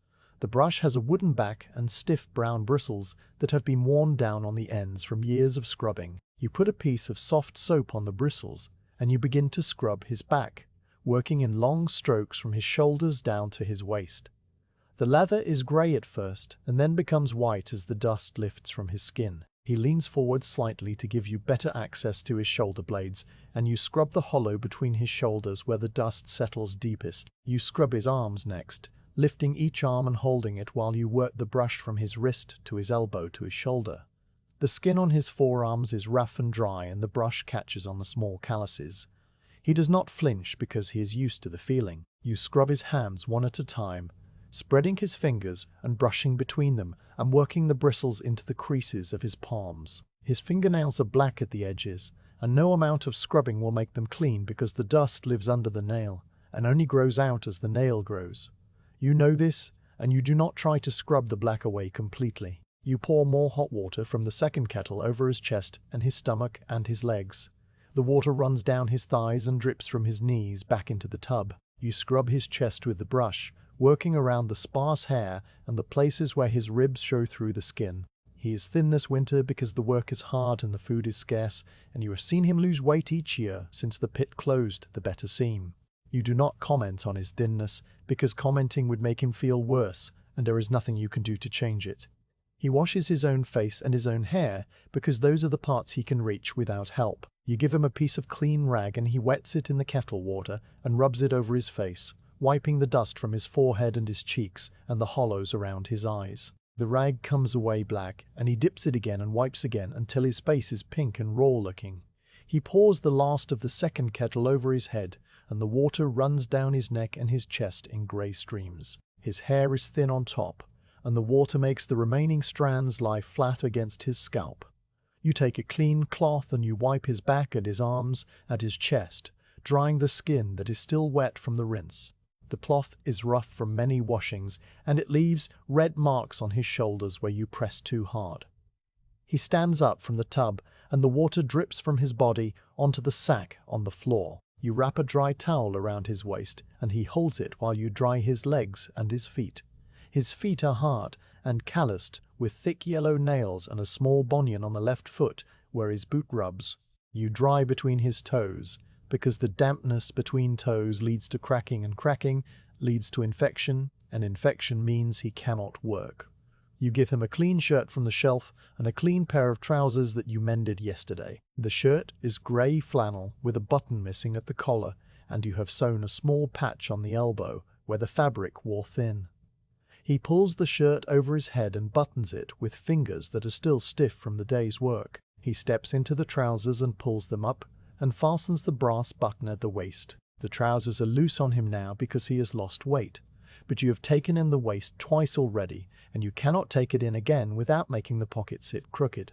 The brush has a wooden back and stiff brown bristles that have been worn down on the ends from years of scrubbing. You put a piece of soft soap on the bristles, and you begin to scrub his back, working in long strokes from his shoulders down to his waist. The lather is grey at first, and then becomes white as the dust lifts from his skin. He leans forward slightly to give you better access to his shoulder blades, and you scrub the hollow between his shoulders where the dust settles deepest. You scrub his arms next, lifting each arm and holding it while you work the brush from his wrist to his elbow to his shoulder. The skin on his forearms is rough and dry, and the brush catches on the small calluses. He does not flinch because he is used to the feeling. You scrub his hands one at a time, spreading his fingers and brushing between them and working the bristles into the creases of his palms. His fingernails are black at the edges, and no amount of scrubbing will make them clean because the dust lives under the nail and only grows out as the nail grows. You know this, and you do not try to scrub the black away completely. You pour more hot water from the second kettle over his chest and his stomach and his legs. The water runs down his thighs and drips from his knees back into the tub. You scrub his chest with the brush, working around the sparse hair and the places where his ribs show through the skin. He is thin this winter because the work is hard and the food is scarce, and you have seen him lose weight each year since the pit closed the better seam. You do not comment on his thinness because commenting would make him feel worse, and there is nothing you can do to change it. He washes his own face and his own hair because those are the parts he can reach without help. You give him a piece of clean rag and he wets it in the kettle water and rubs it over his face, wiping the dust from his forehead and his cheeks and the hollows around his eyes. The rag comes away black, and he dips it again and wipes again until his face is pink and raw looking. He pours the last of the second kettle over his head, and the water runs down his neck and his chest in grey streams. His hair is thin on top, and the water makes the remaining strands lie flat against his scalp. You take a clean cloth and you wipe his back and his arms and his chest, drying the skin that is still wet from the rinse. The cloth is rough from many washings, and it leaves red marks on his shoulders where you press too hard. He stands up from the tub, and the water drips from his body onto the sack on the floor. You wrap a dry towel around his waist, and he holds it while you dry his legs and his feet. His feet are hard and calloused, with thick yellow nails and a small bunion on the left foot where his boot rubs. You dry between his toes, because the dampness between toes leads to cracking, and cracking leads to infection, and infection means he cannot work. You give him a clean shirt from the shelf and a clean pair of trousers that you mended yesterday. The shirt is grey flannel with a button missing at the collar, and you have sewn a small patch on the elbow where the fabric wore thin. He pulls the shirt over his head and buttons it with fingers that are still stiff from the day's work. He steps into the trousers and pulls them up, and fastens the brass button at the waist. The trousers are loose on him now because he has lost weight, but you have taken in the waist twice already, and you cannot take it in again without making the pocket sit crooked.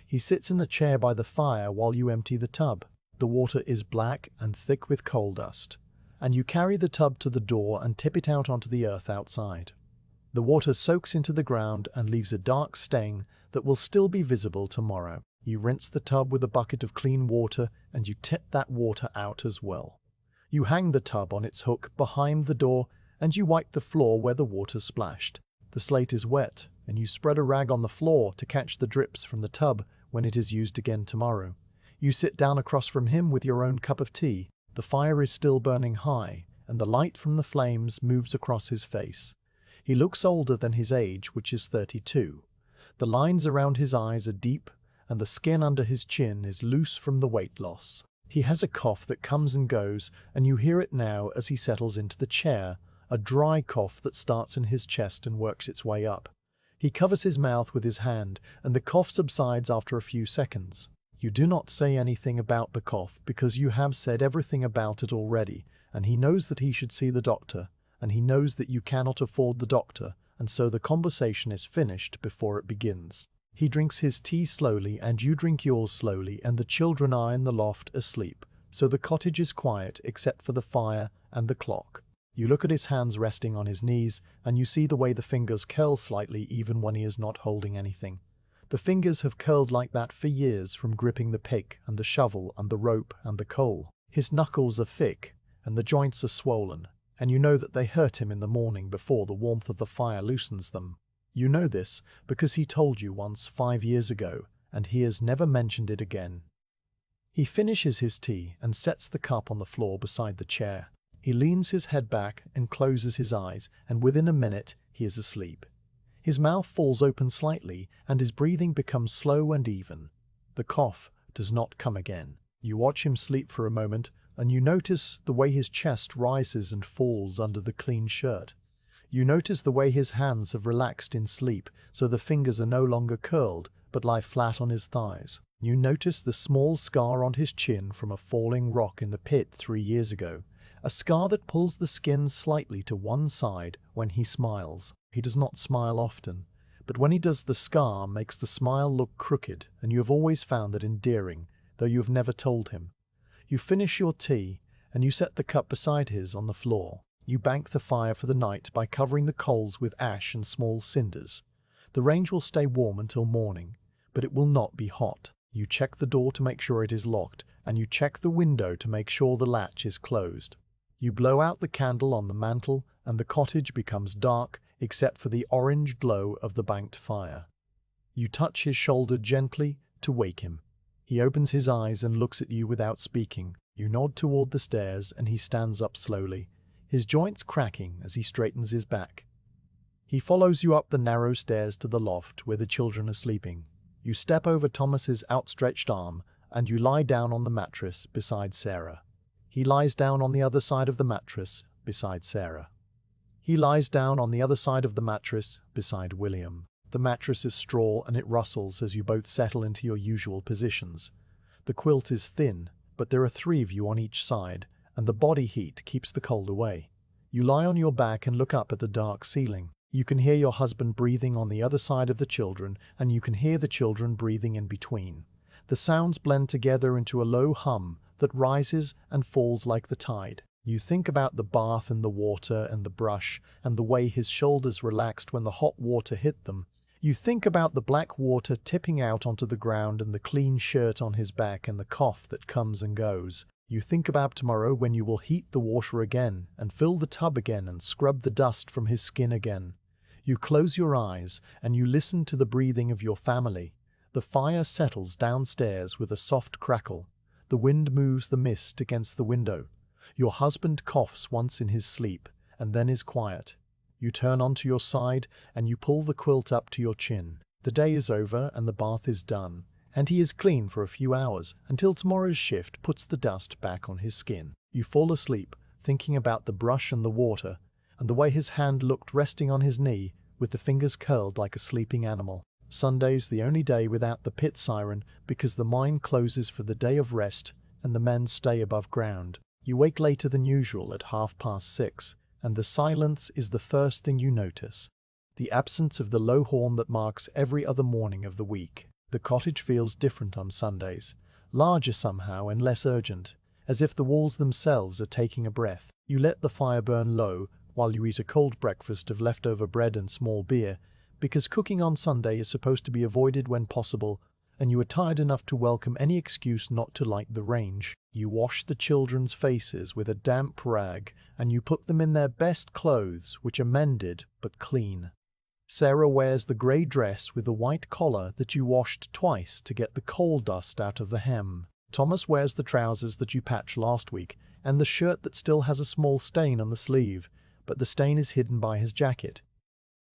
He sits in the chair by the fire while you empty the tub. The water is black and thick with coal dust, and you carry the tub to the door and tip it out onto the earth outside. The water soaks into the ground and leaves a dark stain that will still be visible tomorrow. You rinse the tub with a bucket of clean water, and you tip that water out as well. You hang the tub on its hook behind the door, and you wipe the floor where the water splashed. The slate is wet, and you spread a rag on the floor to catch the drips from the tub when it is used again tomorrow. You sit down across from him with your own cup of tea. The fire is still burning high, and the light from the flames moves across his face. He looks older than his age, which is 32. The lines around his eyes are deep, and the skin under his chin is loose from the weight loss. He has a cough that comes and goes, and you hear it now as he settles into the chair, a dry cough that starts in his chest and works its way up. He covers his mouth with his hand, and the cough subsides after a few seconds. You do not say anything about the cough because you have said everything about it already, and he knows that he should see the doctor, and he knows that you cannot afford the doctor, and so the conversation is finished before it begins. He drinks his tea slowly, and you drink yours slowly, and the children are in the loft asleep, so the cottage is quiet except for the fire and the clock. You look at his hands resting on his knees, and you see the way the fingers curl slightly even when he is not holding anything. The fingers have curled like that for years from gripping the pick and the shovel and the rope and the coal. His knuckles are thick, and the joints are swollen, and you know that they hurt him in the morning before the warmth of the fire loosens them. You know this because he told you once 5 years ago, and he has never mentioned it again. He finishes his tea and sets the cup on the floor beside the chair. He leans his head back and closes his eyes, and within a minute he is asleep. His mouth falls open slightly, and his breathing becomes slow and even. The cough does not come again. You watch him sleep for a moment, and you notice the way his chest rises and falls under the clean shirt. You notice the way his hands have relaxed in sleep, so the fingers are no longer curled, but lie flat on his thighs. You notice the small scar on his chin from a falling rock in the pit 3 years ago, a scar that pulls the skin slightly to one side when he smiles. He does not smile often, but when he does, the scar makes the smile look crooked, and you have always found that endearing, though you have never told him. You finish your tea, and you set the cup beside his on the floor. You bank the fire for the night by covering the coals with ash and small cinders. The range will stay warm until morning, but it will not be hot. You check the door to make sure it is locked, and you check the window to make sure the latch is closed. You blow out the candle on the mantel, and the cottage becomes dark except for the orange glow of the banked fire. You touch his shoulder gently to wake him. He opens his eyes and looks at you without speaking. You nod toward the stairs, and he stands up slowly, his joints cracking as he straightens his back. He follows you up the narrow stairs to the loft where the children are sleeping. You step over Thomas's outstretched arm, and you lie down on the mattress beside Sarah. He lies down on the other side of the mattress beside Sarah. He lies down on the other side of the mattress beside William. The mattress is straw, and it rustles as you both settle into your usual positions. The quilt is thin, but there are 3 of you on each side, and the body heat keeps the cold away. You lie on your back and look up at the dark ceiling. You can hear your husband breathing on the other side of the children, and you can hear the children breathing in between. The sounds blend together into a low hum that rises and falls like the tide. You think about the bath and the water and the brush, and the way his shoulders relaxed when the hot water hit them. You think about the black water tipping out onto the ground and the clean shirt on his back and the cough that comes and goes. You think about tomorrow when you will heat the washer again and fill the tub again and scrub the dust from his skin again. You close your eyes and you listen to the breathing of your family. The fire settles downstairs with a soft crackle. The wind moves the mist against the window. Your husband coughs once in his sleep and then is quiet. You turn onto your side and you pull the quilt up to your chin. The day is over and the bath is done, and he is clean for a few hours until tomorrow's shift puts the dust back on his skin. You fall asleep, thinking about the brush and the water, and the way his hand looked resting on his knee, with the fingers curled like a sleeping animal. Sunday's the only day without the pit siren because the mine closes for the day of rest and the men stay above ground. You wake later than usual at 6:30, and the silence is the first thing you notice. The absence of the low horn that marks every other morning of the week. The cottage feels different on Sundays, larger somehow and less urgent, as if the walls themselves are taking a breath. You let the fire burn low while you eat a cold breakfast of leftover bread and small beer, because cooking on Sunday is supposed to be avoided when possible, and you are tired enough to welcome any excuse not to light the range. You wash the children's faces with a damp rag, and you put them in their best clothes, which are mended but clean. Sarah wears the grey dress with the white collar that you washed twice to get the coal dust out of the hem. Thomas wears the trousers that you patched last week, and the shirt that still has a small stain on the sleeve, but the stain is hidden by his jacket.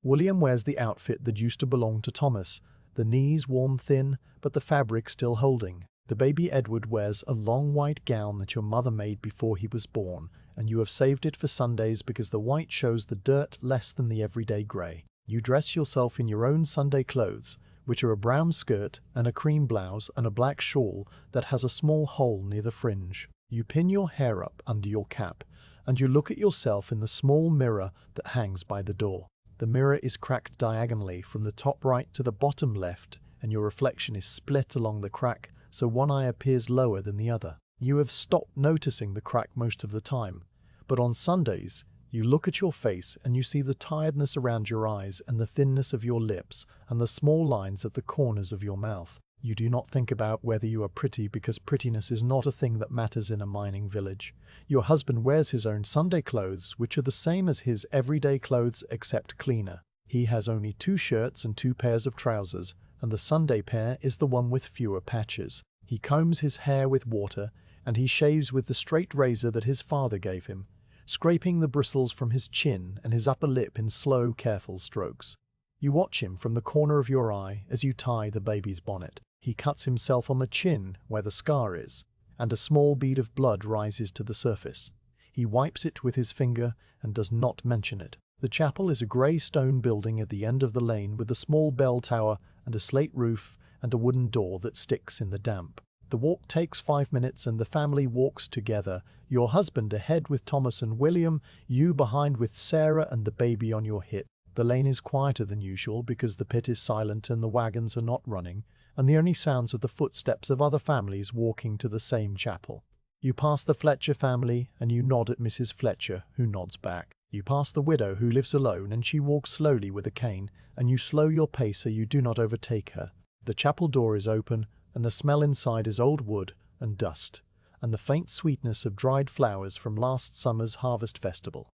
William wears the outfit that used to belong to Thomas, the knees worn thin, but the fabric still holding. The baby Edward wears a long white gown that your mother made before he was born, and you have saved it for Sundays because the white shows the dirt less than the everyday grey. You dress yourself in your own Sunday clothes, which are a brown skirt and a cream blouse and a black shawl that has a small hole near the fringe. You pin your hair up under your cap, and you look at yourself in the small mirror that hangs by the door. The mirror is cracked diagonally from the top right to the bottom left, and your reflection is split along the crack, so one eye appears lower than the other. You have stopped noticing the crack most of the time, but on Sundays, you look at your face and you see the tiredness around your eyes and the thinness of your lips and the small lines at the corners of your mouth. You do not think about whether you are pretty because prettiness is not a thing that matters in a mining village. Your husband wears his own Sunday clothes, which are the same as his everyday clothes except cleaner. He has only 2 shirts and 2 pairs of trousers, and the Sunday pair is the one with fewer patches. He combs his hair with water, and he shaves with the straight razor that his father gave him, scraping the bristles from his chin and his upper lip in slow, careful strokes. You watch him from the corner of your eye as you tie the baby's bonnet. He cuts himself on the chin where the scar is, and a small bead of blood rises to the surface. He wipes it with his finger and does not mention it. The chapel is a grey stone building at the end of the lane with a small bell tower and a slate roof and a wooden door that sticks in the damp. The walk takes 5 minutes and the family walks together, your husband ahead with Thomas and William, you behind with Sarah and the baby on your hip. The lane is quieter than usual because the pit is silent and the wagons are not running, and the only sounds are the footsteps of other families walking to the same chapel. You pass the Fletcher family and you nod at Mrs. Fletcher, who nods back. You pass the widow who lives alone and she walks slowly with a cane, and you slow your pace so you do not overtake her. The chapel door is open, and the smell inside is old wood and dust, and the faint sweetness of dried flowers from last summer's harvest festival.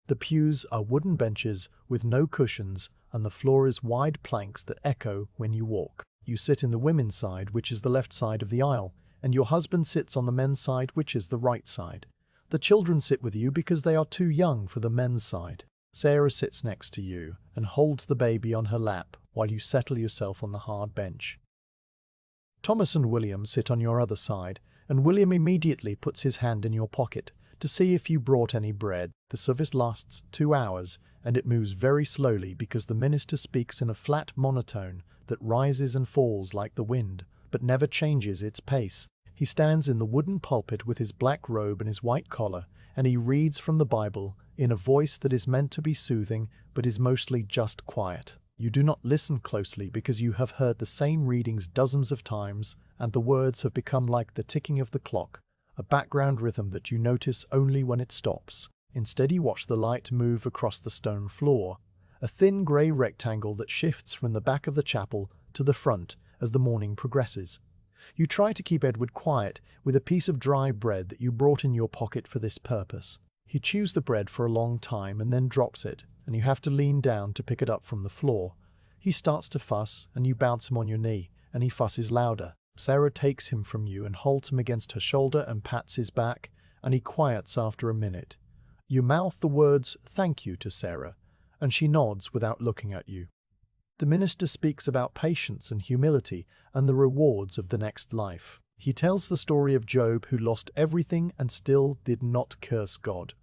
The pews are wooden benches with no cushions, and the floor is wide planks that echo when you walk. You sit in the women's side, which is the left side of the aisle, and your husband sits on the men's side, which is the right side. The children sit with you because they are too young for the men's side. Sarah sits next to you and holds the baby on her lap while you settle yourself on the hard bench. Thomas and William sit on your other side, and William immediately puts his hand in your pocket to see if you brought any bread. The service lasts 2 hours, and it moves very slowly because the minister speaks in a flat monotone that rises and falls like the wind, but never changes its pace. He stands in the wooden pulpit with his black robe and his white collar, and he reads from the Bible in a voice that is meant to be soothing, but is mostly just quiet. You do not listen closely because you have heard the same readings dozens of times, and the words have become like the ticking of the clock, a background rhythm that you notice only when it stops. Instead, you watch the light move across the stone floor, a thin grey rectangle that shifts from the back of the chapel to the front as the morning progresses. You try to keep Edward quiet with a piece of dry bread that you brought in your pocket for this purpose. He chews the bread for a long time and then drops it, and you have to lean down to pick it up from the floor. He starts to fuss, and you bounce him on your knee, and he fusses louder. Sarah takes him from you and holds him against her shoulder and pats his back, and he quiets after a minute. You mouth the words "thank you" to Sarah, and she nods without looking at you. The minister speaks about patience and humility and the rewards of the next life. He tells the story of Job, who lost everything and still did not curse God.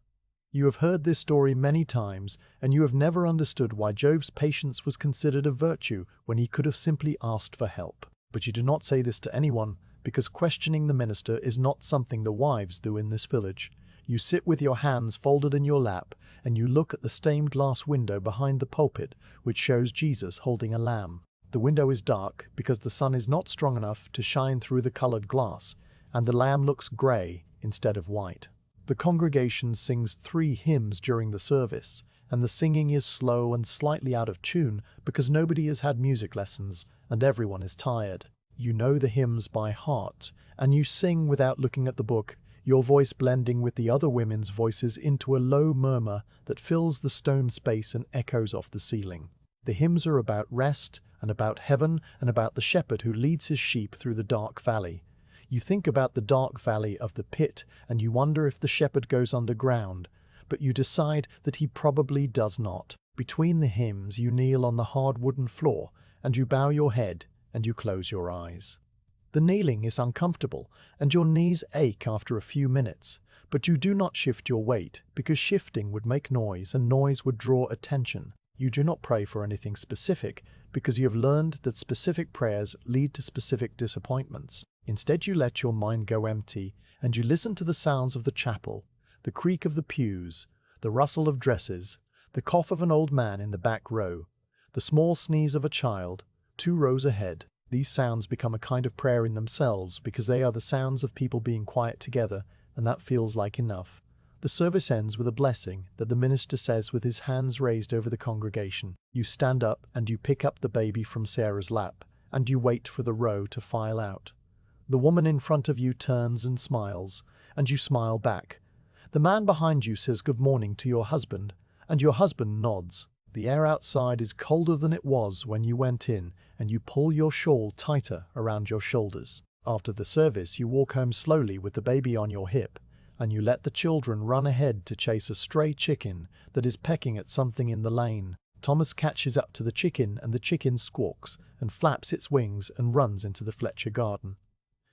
You have heard this story many times, and you have never understood why Job's patience was considered a virtue when he could have simply asked for help. But you do not say this to anyone, because questioning the minister is not something the wives do in this village. You sit with your hands folded in your lap, and you look at the stained glass window behind the pulpit, which shows Jesus holding a lamb. The window is dark because the sun is not strong enough to shine through the colored glass, and the lamb looks gray instead of white. The congregation sings 3 hymns during the service, and the singing is slow and slightly out of tune because nobody has had music lessons and everyone is tired. You know the hymns by heart, and you sing without looking at the book, your voice blending with the other women's voices into a low murmur that fills the stone space and echoes off the ceiling. The hymns are about rest and about heaven and about the shepherd who leads his sheep through the dark valley. You think about the dark valley of the pit, and you wonder if the shepherd goes underground, but you decide that he probably does not. Between the hymns you kneel on the hard wooden floor, and you bow your head, and you close your eyes. The kneeling is uncomfortable, and your knees ache after a few minutes, but you do not shift your weight, because shifting would make noise, and noise would draw attention. You do not pray for anything specific, because you have learned that specific prayers lead to specific disappointments. Instead, you let your mind go empty, and you listen to the sounds of the chapel, the creak of the pews, the rustle of dresses, the cough of an old man in the back row, the small sneeze of a child 2 rows ahead. These sounds become a kind of prayer in themselves because they are the sounds of people being quiet together, and that feels like enough. The service ends with a blessing that the minister says with his hands raised over the congregation. You stand up and you pick up the baby from Sarah's lap, and you wait for the row to file out. The woman in front of you turns and smiles, and you smile back. The man behind you says good morning to your husband, and your husband nods. The air outside is colder than it was when you went in, and you pull your shawl tighter around your shoulders. After the service, you walk home slowly with the baby on your hip, and you let the children run ahead to chase a stray chicken that is pecking at something in the lane. Thomas catches up to the chicken, and the chicken squawks and flaps its wings and runs into the Fletcher garden.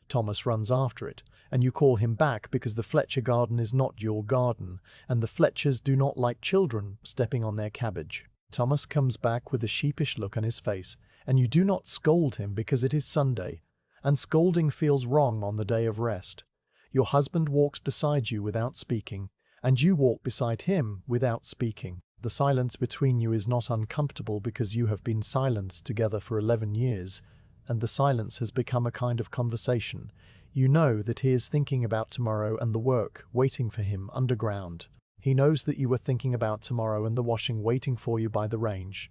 Thomas runs after it, and you call him back because the Fletcher garden is not your garden, and the Fletchers do not like children stepping on their cabbage. Thomas comes back with a sheepish look on his face, and you do not scold him because it is Sunday, and scolding feels wrong on the day of rest. Your husband walks beside you without speaking, and you walk beside him without speaking. The silence between you is not uncomfortable because you have been silent together for 11 years, and the silence has become a kind of conversation. You know that he is thinking about tomorrow and the work waiting for him underground. He knows that you were thinking about tomorrow and the washing waiting for you by the range.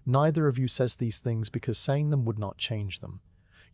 Neither of you says these things because saying them would not change them.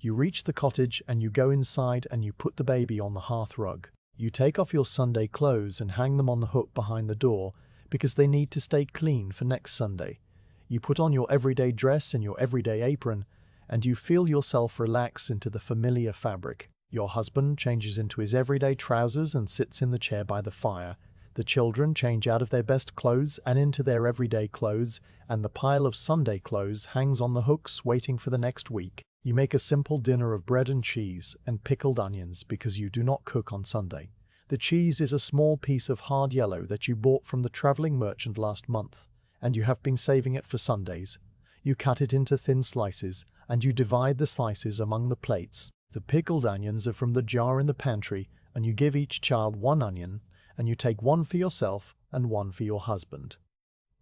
You reach the cottage and you go inside and you put the baby on the hearth rug. You take off your Sunday clothes and hang them on the hook behind the door because they need to stay clean for next Sunday. You put on your everyday dress and your everyday apron, and you feel yourself relax into the familiar fabric. Your husband changes into his everyday trousers and sits in the chair by the fire. The children change out of their best clothes and into their everyday clothes, and the pile of Sunday clothes hangs on the hooks waiting for the next week. You make a simple dinner of bread and cheese and pickled onions because you do not cook on Sunday. The cheese is a small piece of hard yellow that you bought from the traveling merchant last month, and you have been saving it for Sundays. You cut it into thin slices, and you divide the slices among the plates. The pickled onions are from the jar in the pantry, and you give each child one onion, and you take one for yourself and one for your husband.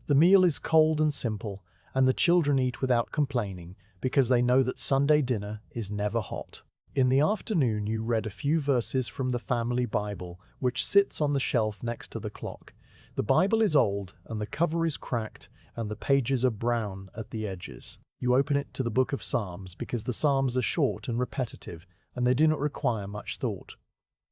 The meal is cold and simple, and the children eat without complaining, because they know that Sunday dinner is never hot. In the afternoon you read a few verses from the family Bible, which sits on the shelf next to the clock. The Bible is old, and the cover is cracked, and the pages are brown at the edges. You open it to the book of Psalms because the Psalms are short and repetitive, and they do not require much thought.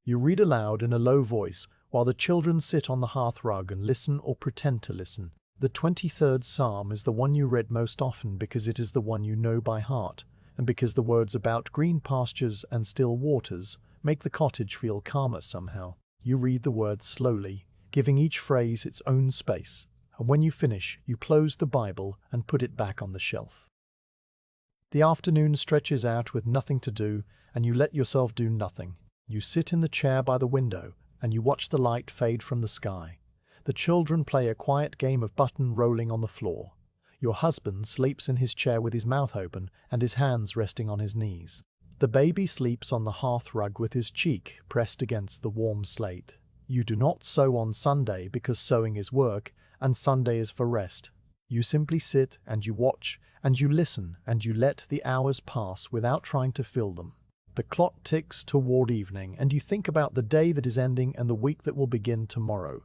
You read aloud in a low voice, while the children sit on the hearth rug and listen or pretend to listen. The 23rd Psalm is the one you read most often because it is the one you know by heart, and because the words about green pastures and still waters make the cottage feel calmer somehow. You read the words slowly, giving each phrase its own space, and when you finish, you close the Bible and put it back on the shelf. The afternoon stretches out with nothing to do, and you let yourself do nothing. You sit in the chair by the window, and you watch the light fade from the sky. The children play a quiet game of button rolling on the floor. Your husband sleeps in his chair with his mouth open and his hands resting on his knees. The baby sleeps on the hearth rug with his cheek pressed against the warm slate. You do not sew on Sunday because sewing is work and Sunday is for rest. You simply sit and you watch and you listen and you let the hours pass without trying to fill them. The clock ticks toward evening and you think about the day that is ending and the week that will begin tomorrow.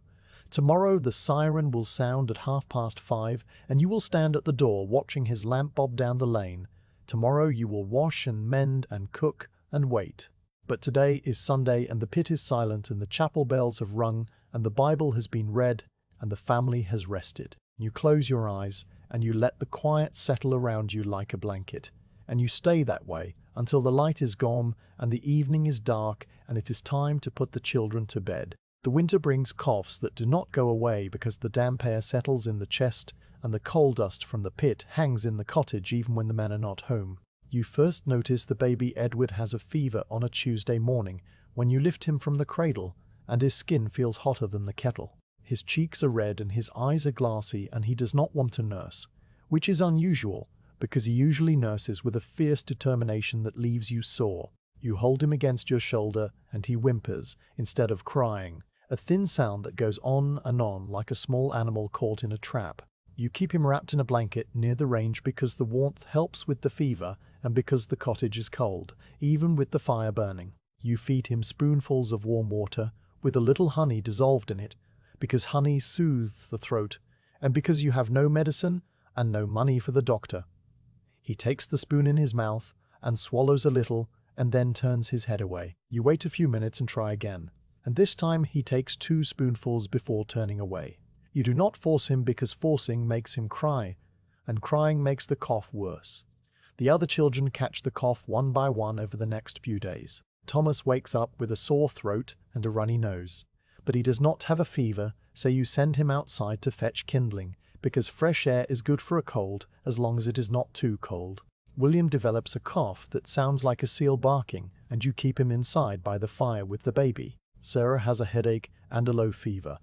Tomorrow the siren will sound at 5:30 and you will stand at the door watching his lamp bob down the lane. Tomorrow you will wash and mend and cook and wait. But today is Sunday and the pit is silent and the chapel bells have rung and the Bible has been read and the family has rested. You close your eyes and you let the quiet settle around you like a blanket, and you stay that way until the light is gone and the evening is dark and it is time to put the children to bed. The winter brings coughs that do not go away because the damp air settles in the chest and the coal dust from the pit hangs in the cottage even when the men are not home. You first notice the baby Edward has a fever on a Tuesday morning when you lift him from the cradle, and his skin feels hotter than the kettle. His cheeks are red and his eyes are glassy and he does not want to nurse, which is unusual because he usually nurses with a fierce determination that leaves you sore. You hold him against your shoulder and he whimpers instead of crying, a thin sound that goes on and on like a small animal caught in a trap. You keep him wrapped in a blanket near the range because the warmth helps with the fever and because the cottage is cold, even with the fire burning. You feed him spoonfuls of warm water with a little honey dissolved in it, because honey soothes the throat, and because you have no medicine and no money for the doctor. He takes the spoon in his mouth and swallows a little and then turns his head away. You wait a few minutes and try again, and this time he takes 2 spoonfuls before turning away. You do not force him because forcing makes him cry, and crying makes the cough worse. The other children catch the cough one by one over the next few days. Thomas wakes up with a sore throat and a runny nose. But he does not have a fever, so you send him outside to fetch kindling, because fresh air is good for a cold as long as it is not too cold. William develops a cough that sounds like a seal barking, and you keep him inside by the fire with the baby. Sarah has a headache and a low fever,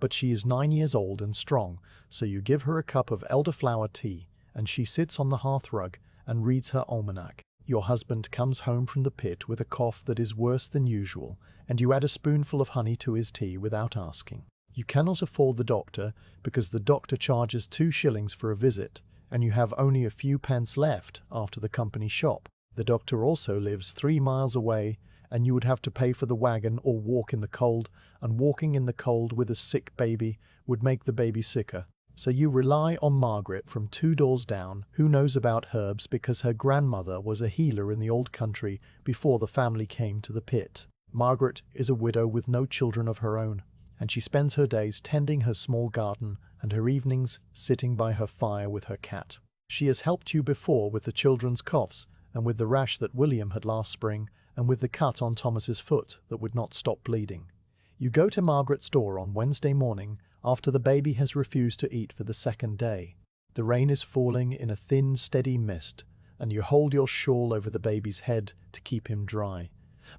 but she is 9 years old and strong, so you give her a cup of elderflower tea, and she sits on the hearthrug and reads her almanac. Your husband comes home from the pit with a cough that is worse than usual, and you add a spoonful of honey to his tea without asking. You cannot afford the doctor, because the doctor charges 2 shillings for a visit, and you have only a few pence left after the company shop. The doctor also lives 3 miles away, and you would have to pay for the wagon or walk in the cold, and walking in the cold with a sick baby would make the baby sicker. So you rely on Margaret from 2 doors down, who knows about herbs because her grandmother was a healer in the old country before the family came to the pit. Margaret is a widow with no children of her own, and she spends her days tending her small garden and her evenings sitting by her fire with her cat. She has helped you before with the children's coughs, and with the rash that William had last spring, and with the cut on Thomas's foot that would not stop bleeding. You go to Margaret's door on Wednesday morning after the baby has refused to eat for the 2nd day. The rain is falling in a thin, steady mist, and you hold your shawl over the baby's head to keep him dry.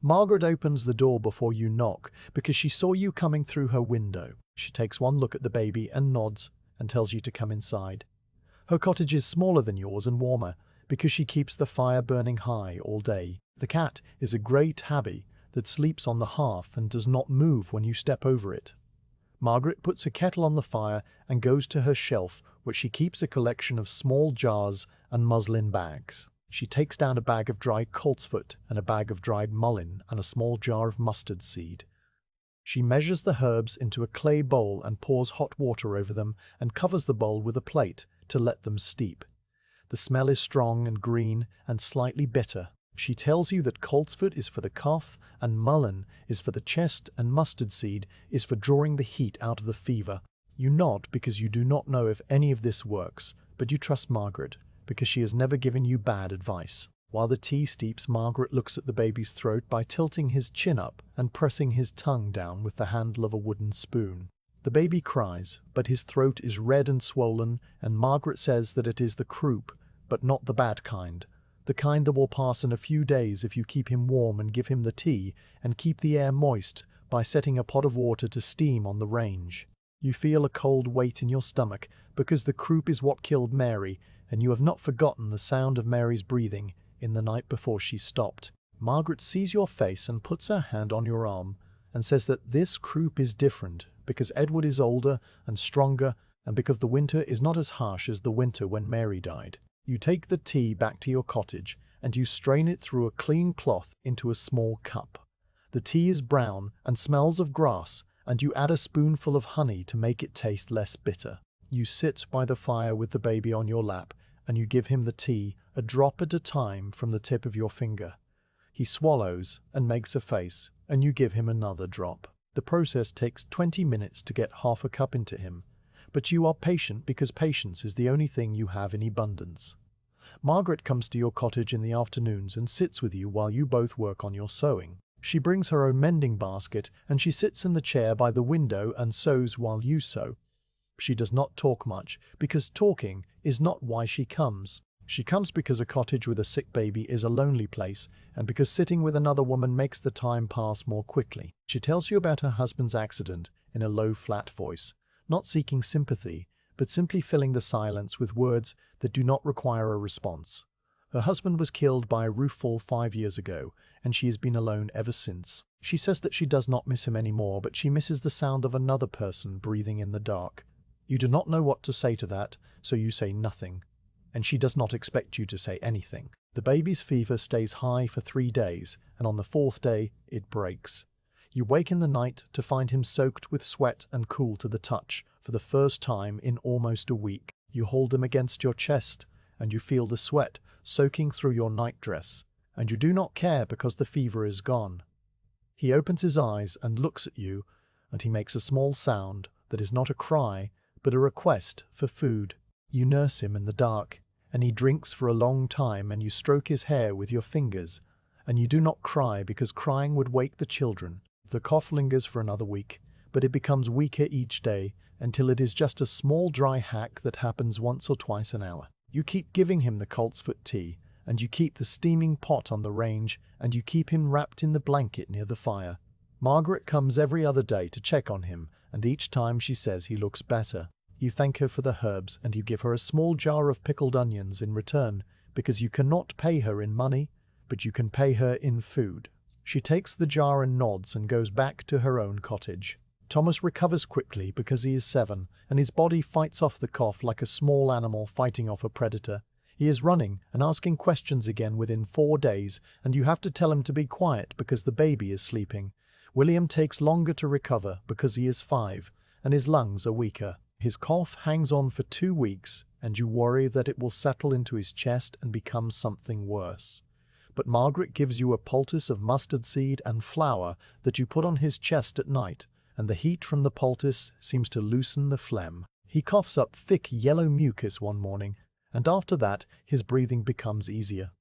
Margaret opens the door before you knock because she saw you coming through her window. She takes one look at the baby and nods and tells you to come inside. Her cottage is smaller than yours and warmer because she keeps the fire burning high all day. The cat is a grey tabby that sleeps on the hearth and does not move when you step over it. Margaret puts a kettle on the fire and goes to her shelf where she keeps a collection of small jars and muslin bags. She takes down a bag of dried coltsfoot and a bag of dried mullein and a small jar of mustard seed. She measures the herbs into a clay bowl and pours hot water over them and covers the bowl with a plate to let them steep. The smell is strong and green and slightly bitter. She tells you that coltsfoot is for the cough and mullein is for the chest and mustard seed is for drawing the heat out of the fever. You nod because you do not know if any of this works, but you trust Margaret because she has never given you bad advice. While the tea steeps, Margaret looks at the baby's throat by tilting his chin up and pressing his tongue down with the handle of a wooden spoon. The baby cries, but his throat is red and swollen, and Margaret says that it is the croup, but not the bad kind. The kind that will pass in a few days if you keep him warm and give him the tea and keep the air moist by setting a pot of water to steam on the range. You feel a cold weight in your stomach because the croup is what killed Mary, and you have not forgotten the sound of Mary's breathing in the night before she stopped. Margaret sees your face and puts her hand on your arm and says that this croup is different because Edward is older and stronger and because the winter is not as harsh as the winter when Mary died. You take the tea back to your cottage and you strain it through a clean cloth into a small cup. The tea is brown and smells of grass, and you add a spoonful of honey to make it taste less bitter. You sit by the fire with the baby on your lap and you give him the tea, a drop at a time from the tip of your finger. He swallows and makes a face, and you give him another drop. The process takes 20 minutes to get half a cup into him, but you are patient because patience is the only thing you have in abundance. Margaret comes to your cottage in the afternoons and sits with you while you both work on your sewing. She brings her own mending basket and she sits in the chair by the window and sews while you sew. She does not talk much because talking is not why she comes. She comes because a cottage with a sick baby is a lonely place and because sitting with another woman makes the time pass more quickly. She tells you about her husband's accident in a low, flat voice, not seeking sympathy, but simply filling the silence with words that do not require a response. Her husband was killed by a roof fall 5 years ago, and she has been alone ever since. She says that she does not miss him anymore, but she misses the sound of another person breathing in the dark. You do not know what to say to that, so you say nothing, and she does not expect you to say anything. The baby's fever stays high for 3 days, and on the 4th day it breaks. You wake in the night to find him soaked with sweat and cool to the touch for the first time in almost a week. You hold him against your chest, and you feel the sweat soaking through your nightdress, and you do not care because the fever is gone. He opens his eyes and looks at you, and he makes a small sound that is not a cry, but a request for food. You nurse him in the dark, and he drinks for a long time, and you stroke his hair with your fingers, and you do not cry because crying would wake the children. The cough lingers for another week, but it becomes weaker each day until it is just a small dry hack that happens once or twice an hour. You keep giving him the coltsfoot tea, and you keep the steaming pot on the range, and you keep him wrapped in the blanket near the fire. Margaret comes every other day to check on him, and each time she says he looks better. You thank her for the herbs, and you give her a small jar of pickled onions in return, because you cannot pay her in money, but you can pay her in food. She takes the jar and nods and goes back to her own cottage. Thomas recovers quickly because he is 7, and his body fights off the cough like a small animal fighting off a predator. He is running and asking questions again within 4 days, and you have to tell him to be quiet because the baby is sleeping. William takes longer to recover because he is 5, and his lungs are weaker. His cough hangs on for 2 weeks, and you worry that it will settle into his chest and become something worse. But Margaret gives you a poultice of mustard seed and flour that you put on his chest at night, and the heat from the poultice seems to loosen the phlegm. He coughs up thick yellow mucus one morning, and after that his breathing becomes easier.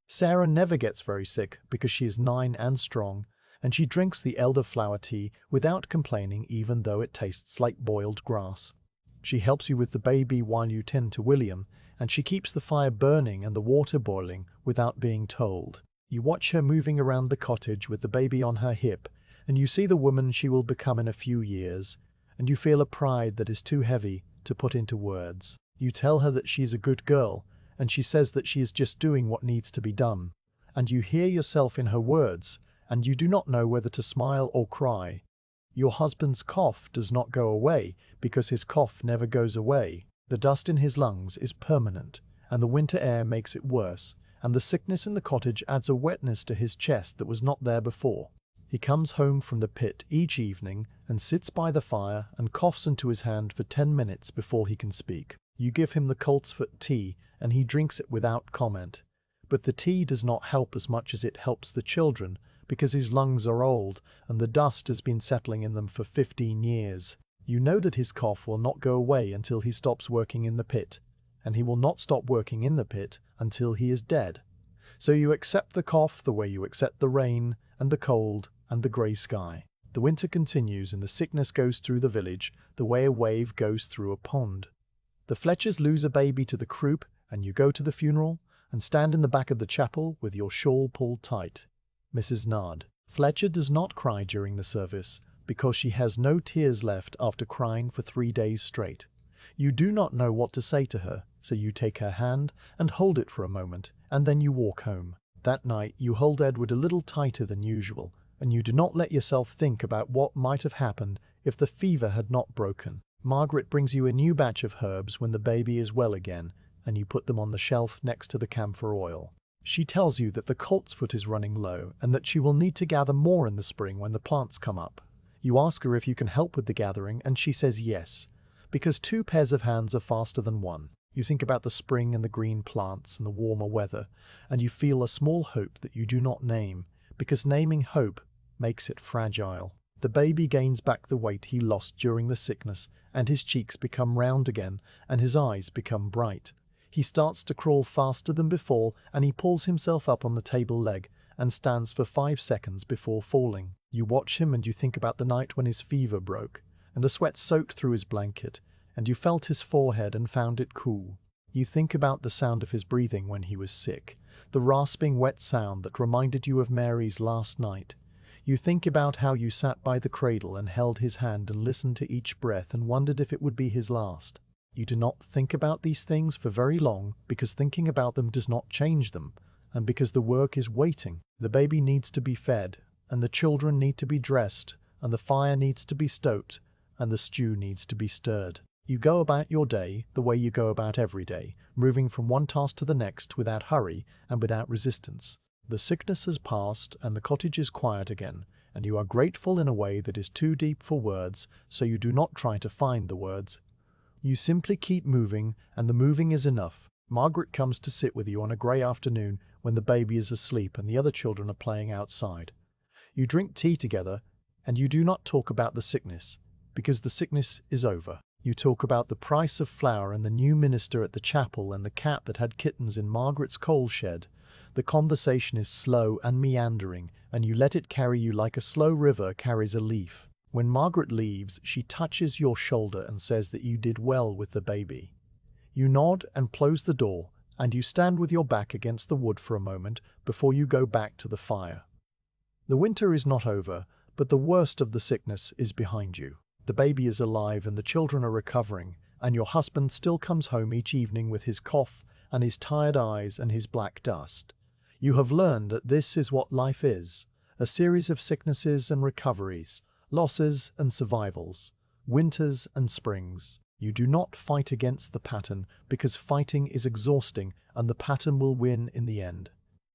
Sarah never gets very sick because she is 9 and strong, and she drinks the elderflower tea without complaining even though it tastes like boiled grass. She helps you with the baby while you tend to William, and she keeps the fire burning and the water boiling without being told. You watch her moving around the cottage with the baby on her hip, and you see the woman she will become in a few years, and you feel a pride that is too heavy to put into words. You tell her that she is a good girl, and she says that she is just doing what needs to be done, and you hear yourself in her words, and you do not know whether to smile or cry. Your husband's cough does not go away because his cough never goes away. The dust in his lungs is permanent, and the winter air makes it worse, and the sickness in the cottage adds a wetness to his chest that was not there before. He comes home from the pit each evening and sits by the fire and coughs into his hand for 10 minutes before he can speak. You give him the coltsfoot tea, and he drinks it without comment. But the tea does not help as much as it helps the children, because his lungs are old and the dust has been settling in them for 15 years. You know that his cough will not go away until he stops working in the pit, and he will not stop working in the pit until he is dead. So you accept the cough the way you accept the rain and the cold and the grey sky. The winter continues and the sickness goes through the village the way a wave goes through a pond. The Fletchers lose a baby to the croup, and you go to the funeral and stand in the back of the chapel with your shawl pulled tight. Mrs. Nard. Fletcher does not cry during the service because she has no tears left after crying for 3 days straight. You do not know what to say to her, so you take her hand and hold it for a moment, and then you walk home. That night you hold Edward a little tighter than usual, and you do not let yourself think about what might have happened if the fever had not broken. Margaret brings you a new batch of herbs when the baby is well again, and you put them on the shelf next to the camphor oil. She tells you that the coltsfoot is running low and that she will need to gather more in the spring when the plants come up. You ask her if you can help with the gathering, and she says yes, because 2 pairs of hands are faster than 1. You think about the spring and the green plants and the warmer weather, and you feel a small hope that you do not name, because naming hope makes it fragile. The baby gains back the weight he lost during the sickness, and his cheeks become round again, and his eyes become bright. He starts to crawl faster than before, and he pulls himself up on the table leg and stands for 5 seconds before falling. You watch him and you think about the night when his fever broke, and the sweat soaked through his blanket, and you felt his forehead and found it cool. You think about the sound of his breathing when he was sick, the rasping wet sound that reminded you of Mary's last night. You think about how you sat by the cradle and held his hand and listened to each breath and wondered if it would be his last. You do not think about these things for very long because thinking about them does not change them, and because the work is waiting. The baby needs to be fed, and the children need to be dressed, and the fire needs to be stoked, and the stew needs to be stirred. You go about your day the way you go about every day, moving from one task to the next without hurry and without resistance. The sickness has passed and the cottage is quiet again, and you are grateful in a way that is too deep for words, so you do not try to find the words. You simply keep moving, and the moving is enough. Margaret comes to sit with you on a grey afternoon when the baby is asleep and the other children are playing outside. You drink tea together, and you do not talk about the sickness, because the sickness is over. You talk about the price of flour and the new minister at the chapel and the cat that had kittens in Margaret's coal shed. The conversation is slow and meandering, and you let it carry you like a slow river carries a leaf. When Margaret leaves, she touches your shoulder and says that you did well with the baby. You nod and close the door, and you stand with your back against the wood for a moment before you go back to the fire. The winter is not over, but the worst of the sickness is behind you. The baby is alive and the children are recovering, and your husband still comes home each evening with his cough and his tired eyes and his black dust. You have learned that this is what life is, a series of sicknesses and recoveries, losses and survivals, winters and springs. You do not fight against the pattern because fighting is exhausting and the pattern will win in the end.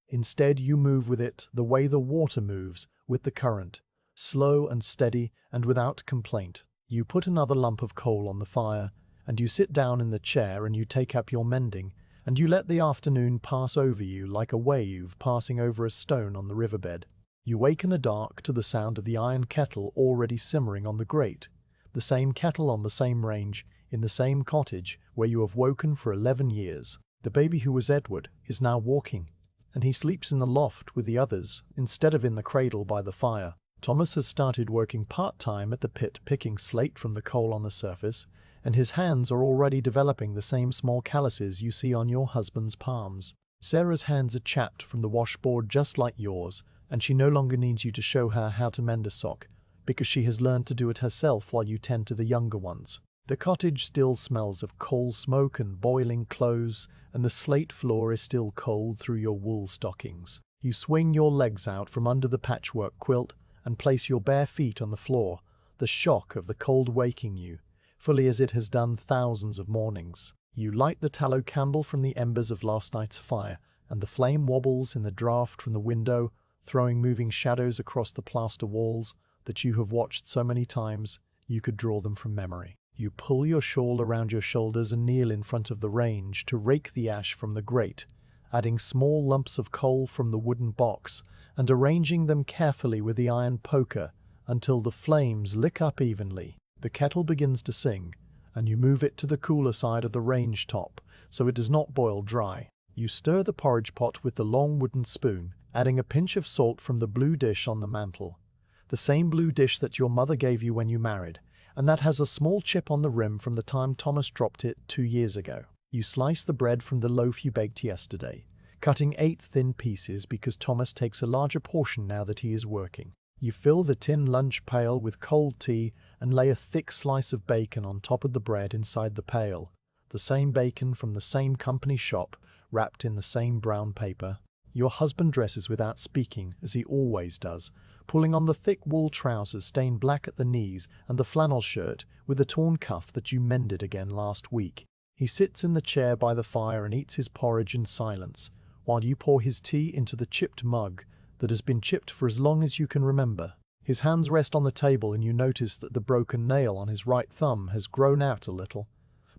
Instead, you move with it the way the water moves with the current, slow and steady and without complaint. You put another lump of coal on the fire, and you sit down in the chair and you take up your mending, and you let the afternoon pass over you like a wave passing over a stone on the riverbed. You wake in the dark to the sound of the iron kettle already simmering on the grate, the same kettle on the same range, in the same cottage where you have woken for 11 years. The baby who was Edward is now walking, and he sleeps in the loft with the others instead of in the cradle by the fire. Thomas has started working part-time at the pit picking slate from the coal on the surface, and his hands are already developing the same small calluses you see on your husband's palms. Sarah's hands are chapped from the washboard just like yours, and she no longer needs you to show her how to mend a sock, because she has learned to do it herself while you tend to the younger ones. The cottage still smells of coal smoke and boiling clothes, and the slate floor is still cold through your wool stockings. You swing your legs out from under the patchwork quilt and place your bare feet on the floor, the shock of the cold waking you, fully as it has done thousands of mornings. You light the tallow candle from the embers of last night's fire, and the flame wobbles in the draught from the window, throwing moving shadows across the plaster walls that you have watched so many times you could draw them from memory. You pull your shawl around your shoulders and kneel in front of the range to rake the ash from the grate, adding small lumps of coal from the wooden box and arranging them carefully with the iron poker until the flames lick up evenly. The kettle begins to sing, and you move it to the cooler side of the range top so it does not boil dry. You stir the porridge pot with the long wooden spoon, adding a pinch of salt from the blue dish on the mantel, the same blue dish that your mother gave you when you married, and that has a small chip on the rim from the time Thomas dropped it 2 years ago. You slice the bread from the loaf you baked yesterday, cutting 8 thin pieces because Thomas takes a larger portion now that he is working. You fill the tin lunch pail with cold tea and lay a thick slice of bacon on top of the bread inside the pail, the same bacon from the same company shop, wrapped in the same brown paper. Your husband dresses without speaking, as he always does, pulling on the thick wool trousers stained black at the knees and the flannel shirt with the torn cuff that you mended again last week. He sits in the chair by the fire and eats his porridge in silence, while you pour his tea into the chipped mug that has been chipped for as long as you can remember. His hands rest on the table and you notice that the broken nail on his right thumb has grown out a little,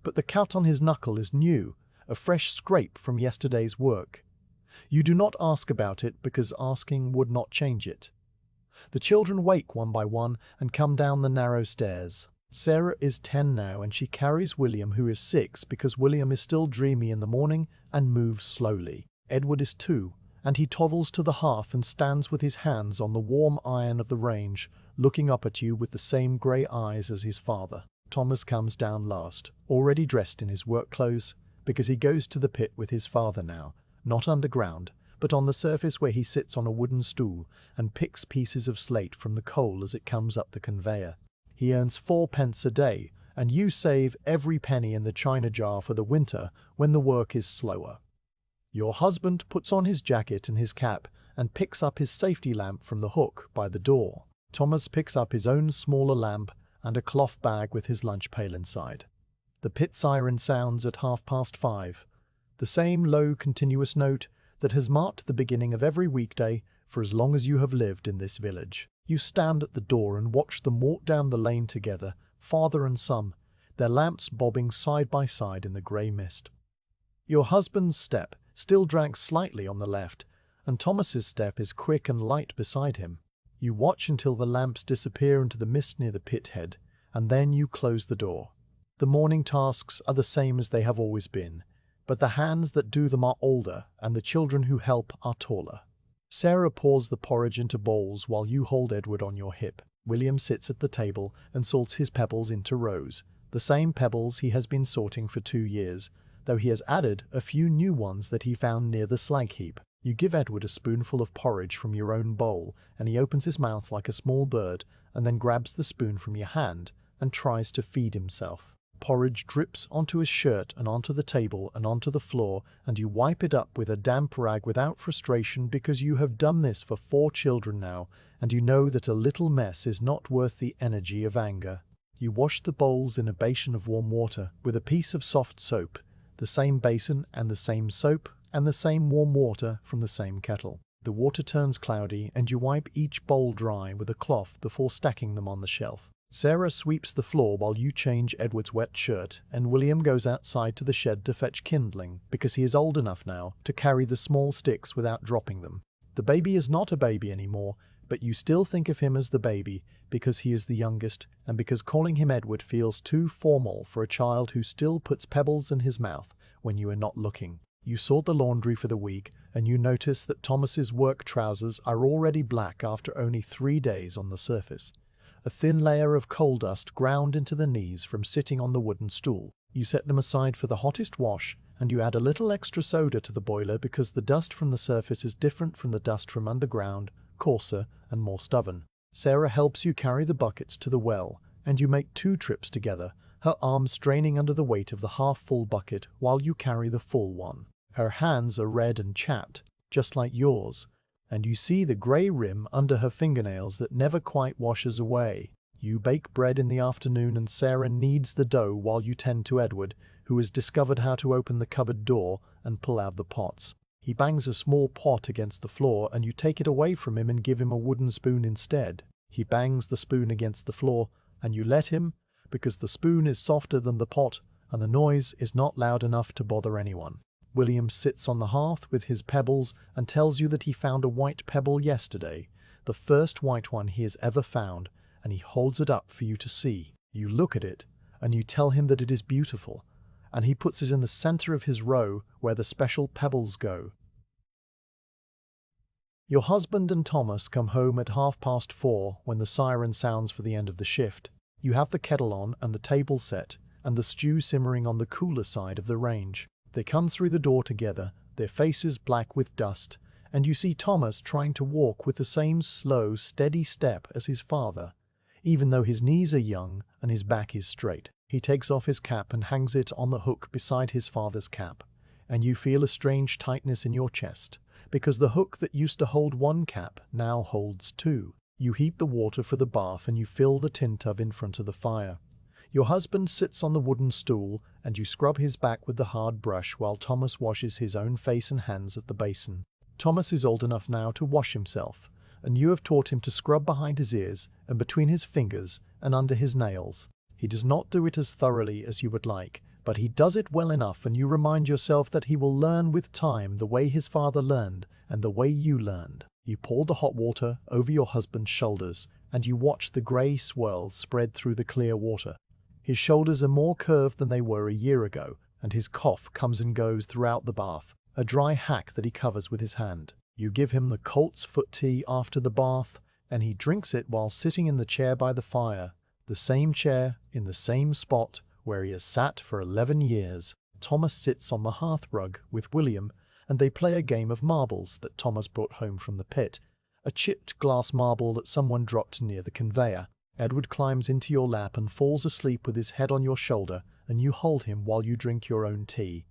but the cut on his knuckle is new, a fresh scrape from yesterday's work. You do not ask about it because asking would not change it. The children wake one by one and come down the narrow stairs. Sarah is 10 now and she carries William, who is 6, because William is still dreamy in the morning and moves slowly. Edward is 2, and he toddles to the hearth and stands with his hands on the warm iron of the range, looking up at you with the same grey eyes as his father. Thomas comes down last, already dressed in his work clothes, because he goes to the pit with his father now, not underground, but on the surface where he sits on a wooden stool and picks pieces of slate from the coal as it comes up the conveyor. He earns 4 pence a day, and you save every penny in the china jar for the winter when the work is slower. Your husband puts on his jacket and his cap and picks up his safety lamp from the hook by the door. Thomas picks up his own smaller lamp and a cloth bag with his lunch pail inside. The pit siren sounds at 5:30, the same low continuous note that has marked the beginning of every weekday for as long as you have lived in this village. You stand at the door and watch them walk down the lane together, father and son, their lamps bobbing side by side in the grey mist. Your husband's step still drags slightly on the left, and Thomas's step is quick and light beside him. You watch until the lamps disappear into the mist near the pit head, and then you close the door. The morning tasks are the same as they have always been, but the hands that do them are older and the children who help are taller. Sarah pours the porridge into bowls while you hold Edward on your hip. William sits at the table and sorts his pebbles into rows, the same pebbles he has been sorting for 2 years, though he has added a few new ones that he found near the slag heap. You give Edward a spoonful of porridge from your own bowl, and he opens his mouth like a small bird and then grabs the spoon from your hand and tries to feed himself. Porridge drips onto his shirt and onto the table and onto the floor, and you wipe it up with a damp rag without frustration because you have done this for 4 children now, and you know that a little mess is not worth the energy of anger. You wash the bowls in a basin of warm water with a piece of soft soap, the same basin and the same soap and the same warm water from the same kettle. The water turns cloudy and you wipe each bowl dry with a cloth before stacking them on the shelf. Sarah sweeps the floor while you change Edward's wet shirt, and William goes outside to the shed to fetch kindling because he is old enough now to carry the small sticks without dropping them. The baby is not a baby anymore, but you still think of him as the baby because he is the youngest and because calling him Edward feels too formal for a child who still puts pebbles in his mouth when you are not looking. You sort the laundry for the week and you notice that Thomas's work trousers are already black after only 3 days on the surface. A thin layer of coal dust ground into the knees from sitting on the wooden stool. You set them aside for the hottest wash, and you add a little extra soda to the boiler because the dust from the surface is different from the dust from underground, coarser and more stubborn. Sarah helps you carry the buckets to the well, and you make 2 trips together, her arms straining under the weight of the half-full bucket while you carry the full one. Her hands are red and chapped, just like yours, and you see the grey rim under her fingernails that never quite washes away. You bake bread in the afternoon and Sarah kneads the dough while you tend to Edward, who has discovered how to open the cupboard door and pull out the pots. He bangs a small pot against the floor and you take it away from him and give him a wooden spoon instead. He bangs the spoon against the floor and you let him because the spoon is softer than the pot and the noise is not loud enough to bother anyone. William sits on the hearth with his pebbles and tells you that he found a white pebble yesterday, the first white one he has ever found, and he holds it up for you to see. You look at it, and you tell him that it is beautiful, and he puts it in the center of his row where the special pebbles go. Your husband and Thomas come home at 4:30 when the siren sounds for the end of the shift. You have the kettle on and the table set, and the stew simmering on the cooler side of the range. They come through the door together, their faces black with dust, and you see Thomas trying to walk with the same slow, steady step as his father, even though his knees are young and his back is straight. He takes off his cap and hangs it on the hook beside his father's cap, and you feel a strange tightness in your chest, because the hook that used to hold 1 cap now holds 2. You heat the water for the bath and you fill the tin tub in front of the fire. Your husband sits on the wooden stool and you scrub his back with the hard brush while Thomas washes his own face and hands at the basin. Thomas is old enough now to wash himself, and you have taught him to scrub behind his ears and between his fingers and under his nails. He does not do it as thoroughly as you would like, but he does it well enough and you remind yourself that he will learn with time the way his father learned and the way you learned. You pour the hot water over your husband's shoulders and you watch the grey swirls spread through the clear water. His shoulders are more curved than they were a year ago, and his cough comes and goes throughout the bath, a dry hack that he covers with his hand. You give him the colt's foot tea after the bath, and he drinks it while sitting in the chair by the fire, the same chair in the same spot where he has sat for 11 years. Thomas sits on the hearthrug with William, and they play a game of marbles that Thomas brought home from the pit, a chipped glass marble that someone dropped near the conveyor. Edward climbs into your lap and falls asleep with his head on your shoulder, and you hold him while you drink your own tea.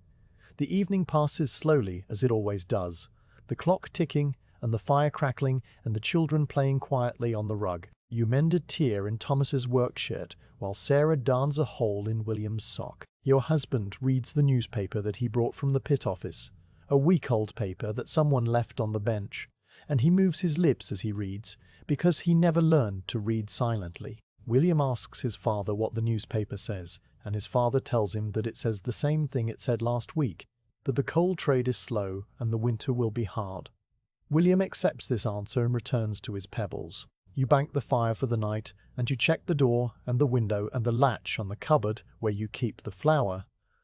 The evening passes slowly, as it always does, the clock ticking, and the fire crackling, and the children playing quietly on the rug. You mend a tear in Thomas's work shirt, while Sarah darns a hole in William's sock. Your husband reads the newspaper that he brought from the pit office, a week-old paper that someone left on the bench, and he moves his lips as he reads, because he never learned to read silently. William asks his father what the newspaper says, and his father tells him that it says the same thing it said last week, that the coal trade is slow and the winter will be hard. William accepts this answer and returns to his pebbles. You bank the fire for the night, and you check the door and the window and the latch on the cupboard where you keep the flour.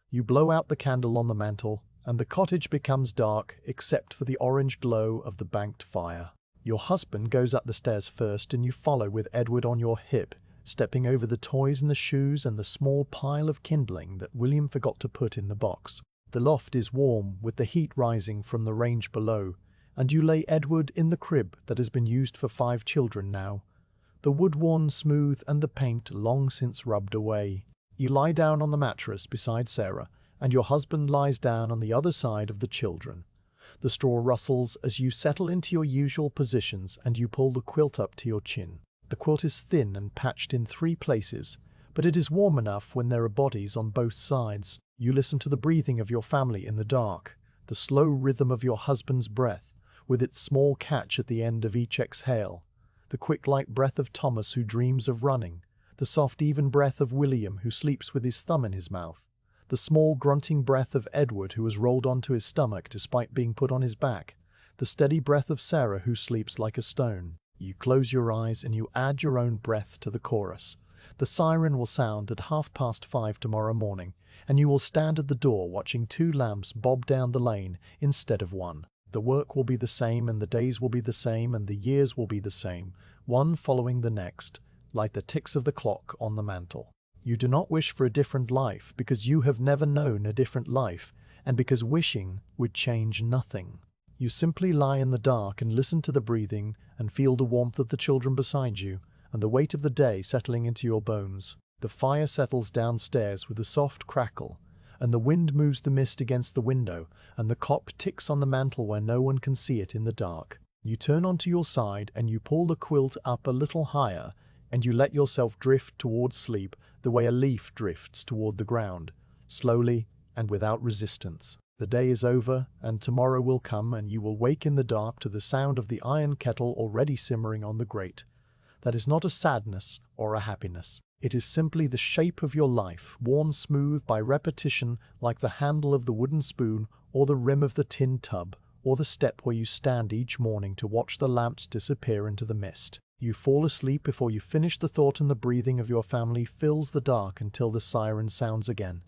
You blow out the candle on the mantel, and the cottage becomes dark except for the orange glow of the banked fire. Your husband goes up the stairs first, and you follow with Edward on your hip, stepping over the toys and the shoes and the small pile of kindling that William forgot to put in the box. The loft is warm with the heat rising from the range below, and you lay Edward in the crib that has been used for 5 children now, the wood worn smooth and the paint long since rubbed away. You lie down on the mattress beside Sarah, and your husband lies down on the other side of the children. The straw rustles as you settle into your usual positions, and you pull the quilt up to your chin. The quilt is thin and patched in 3 places, but it is warm enough when there are bodies on both sides. You listen to the breathing of your family in the dark, the slow rhythm of your husband's breath, with its small catch at the end of each exhale, the quick light breath of Thomas who dreams of running, the soft even breath of William who sleeps with his thumb in his mouth, the small grunting breath of Edward who has rolled onto his stomach despite being put on his back, the steady breath of Sarah who sleeps like a stone. You close your eyes and you add your own breath to the chorus. The siren will sound at 5:30 tomorrow morning, and you will stand at the door watching 2 lamps bob down the lane instead of 1. The work will be the same, and the days will be the same, and the years will be the same, one following the next, like the ticks of the clock on the mantel. You do not wish for a different life because you have never known a different life, and because wishing would change nothing. You simply lie in the dark and listen to the breathing and feel the warmth of the children beside you and the weight of the day settling into your bones. The fire settles downstairs with a soft crackle, and the wind moves the mist against the window, and the clock ticks on the mantel where no one can see it in the dark. You turn onto your side and you pull the quilt up a little higher, and you let yourself drift towards sleep the way a leaf drifts toward the ground, slowly and without resistance. The day is over, and tomorrow will come, and you will wake in the dark to the sound of the iron kettle already simmering on the grate. That is not a sadness or a happiness. It is simply the shape of your life, worn smooth by repetition like the handle of the wooden spoon or the rim of the tin tub, or the step where you stand each morning to watch the lamps disappear into the mist. You fall asleep before you finish the thought, and the breathing of your family fills the dark until the siren sounds again.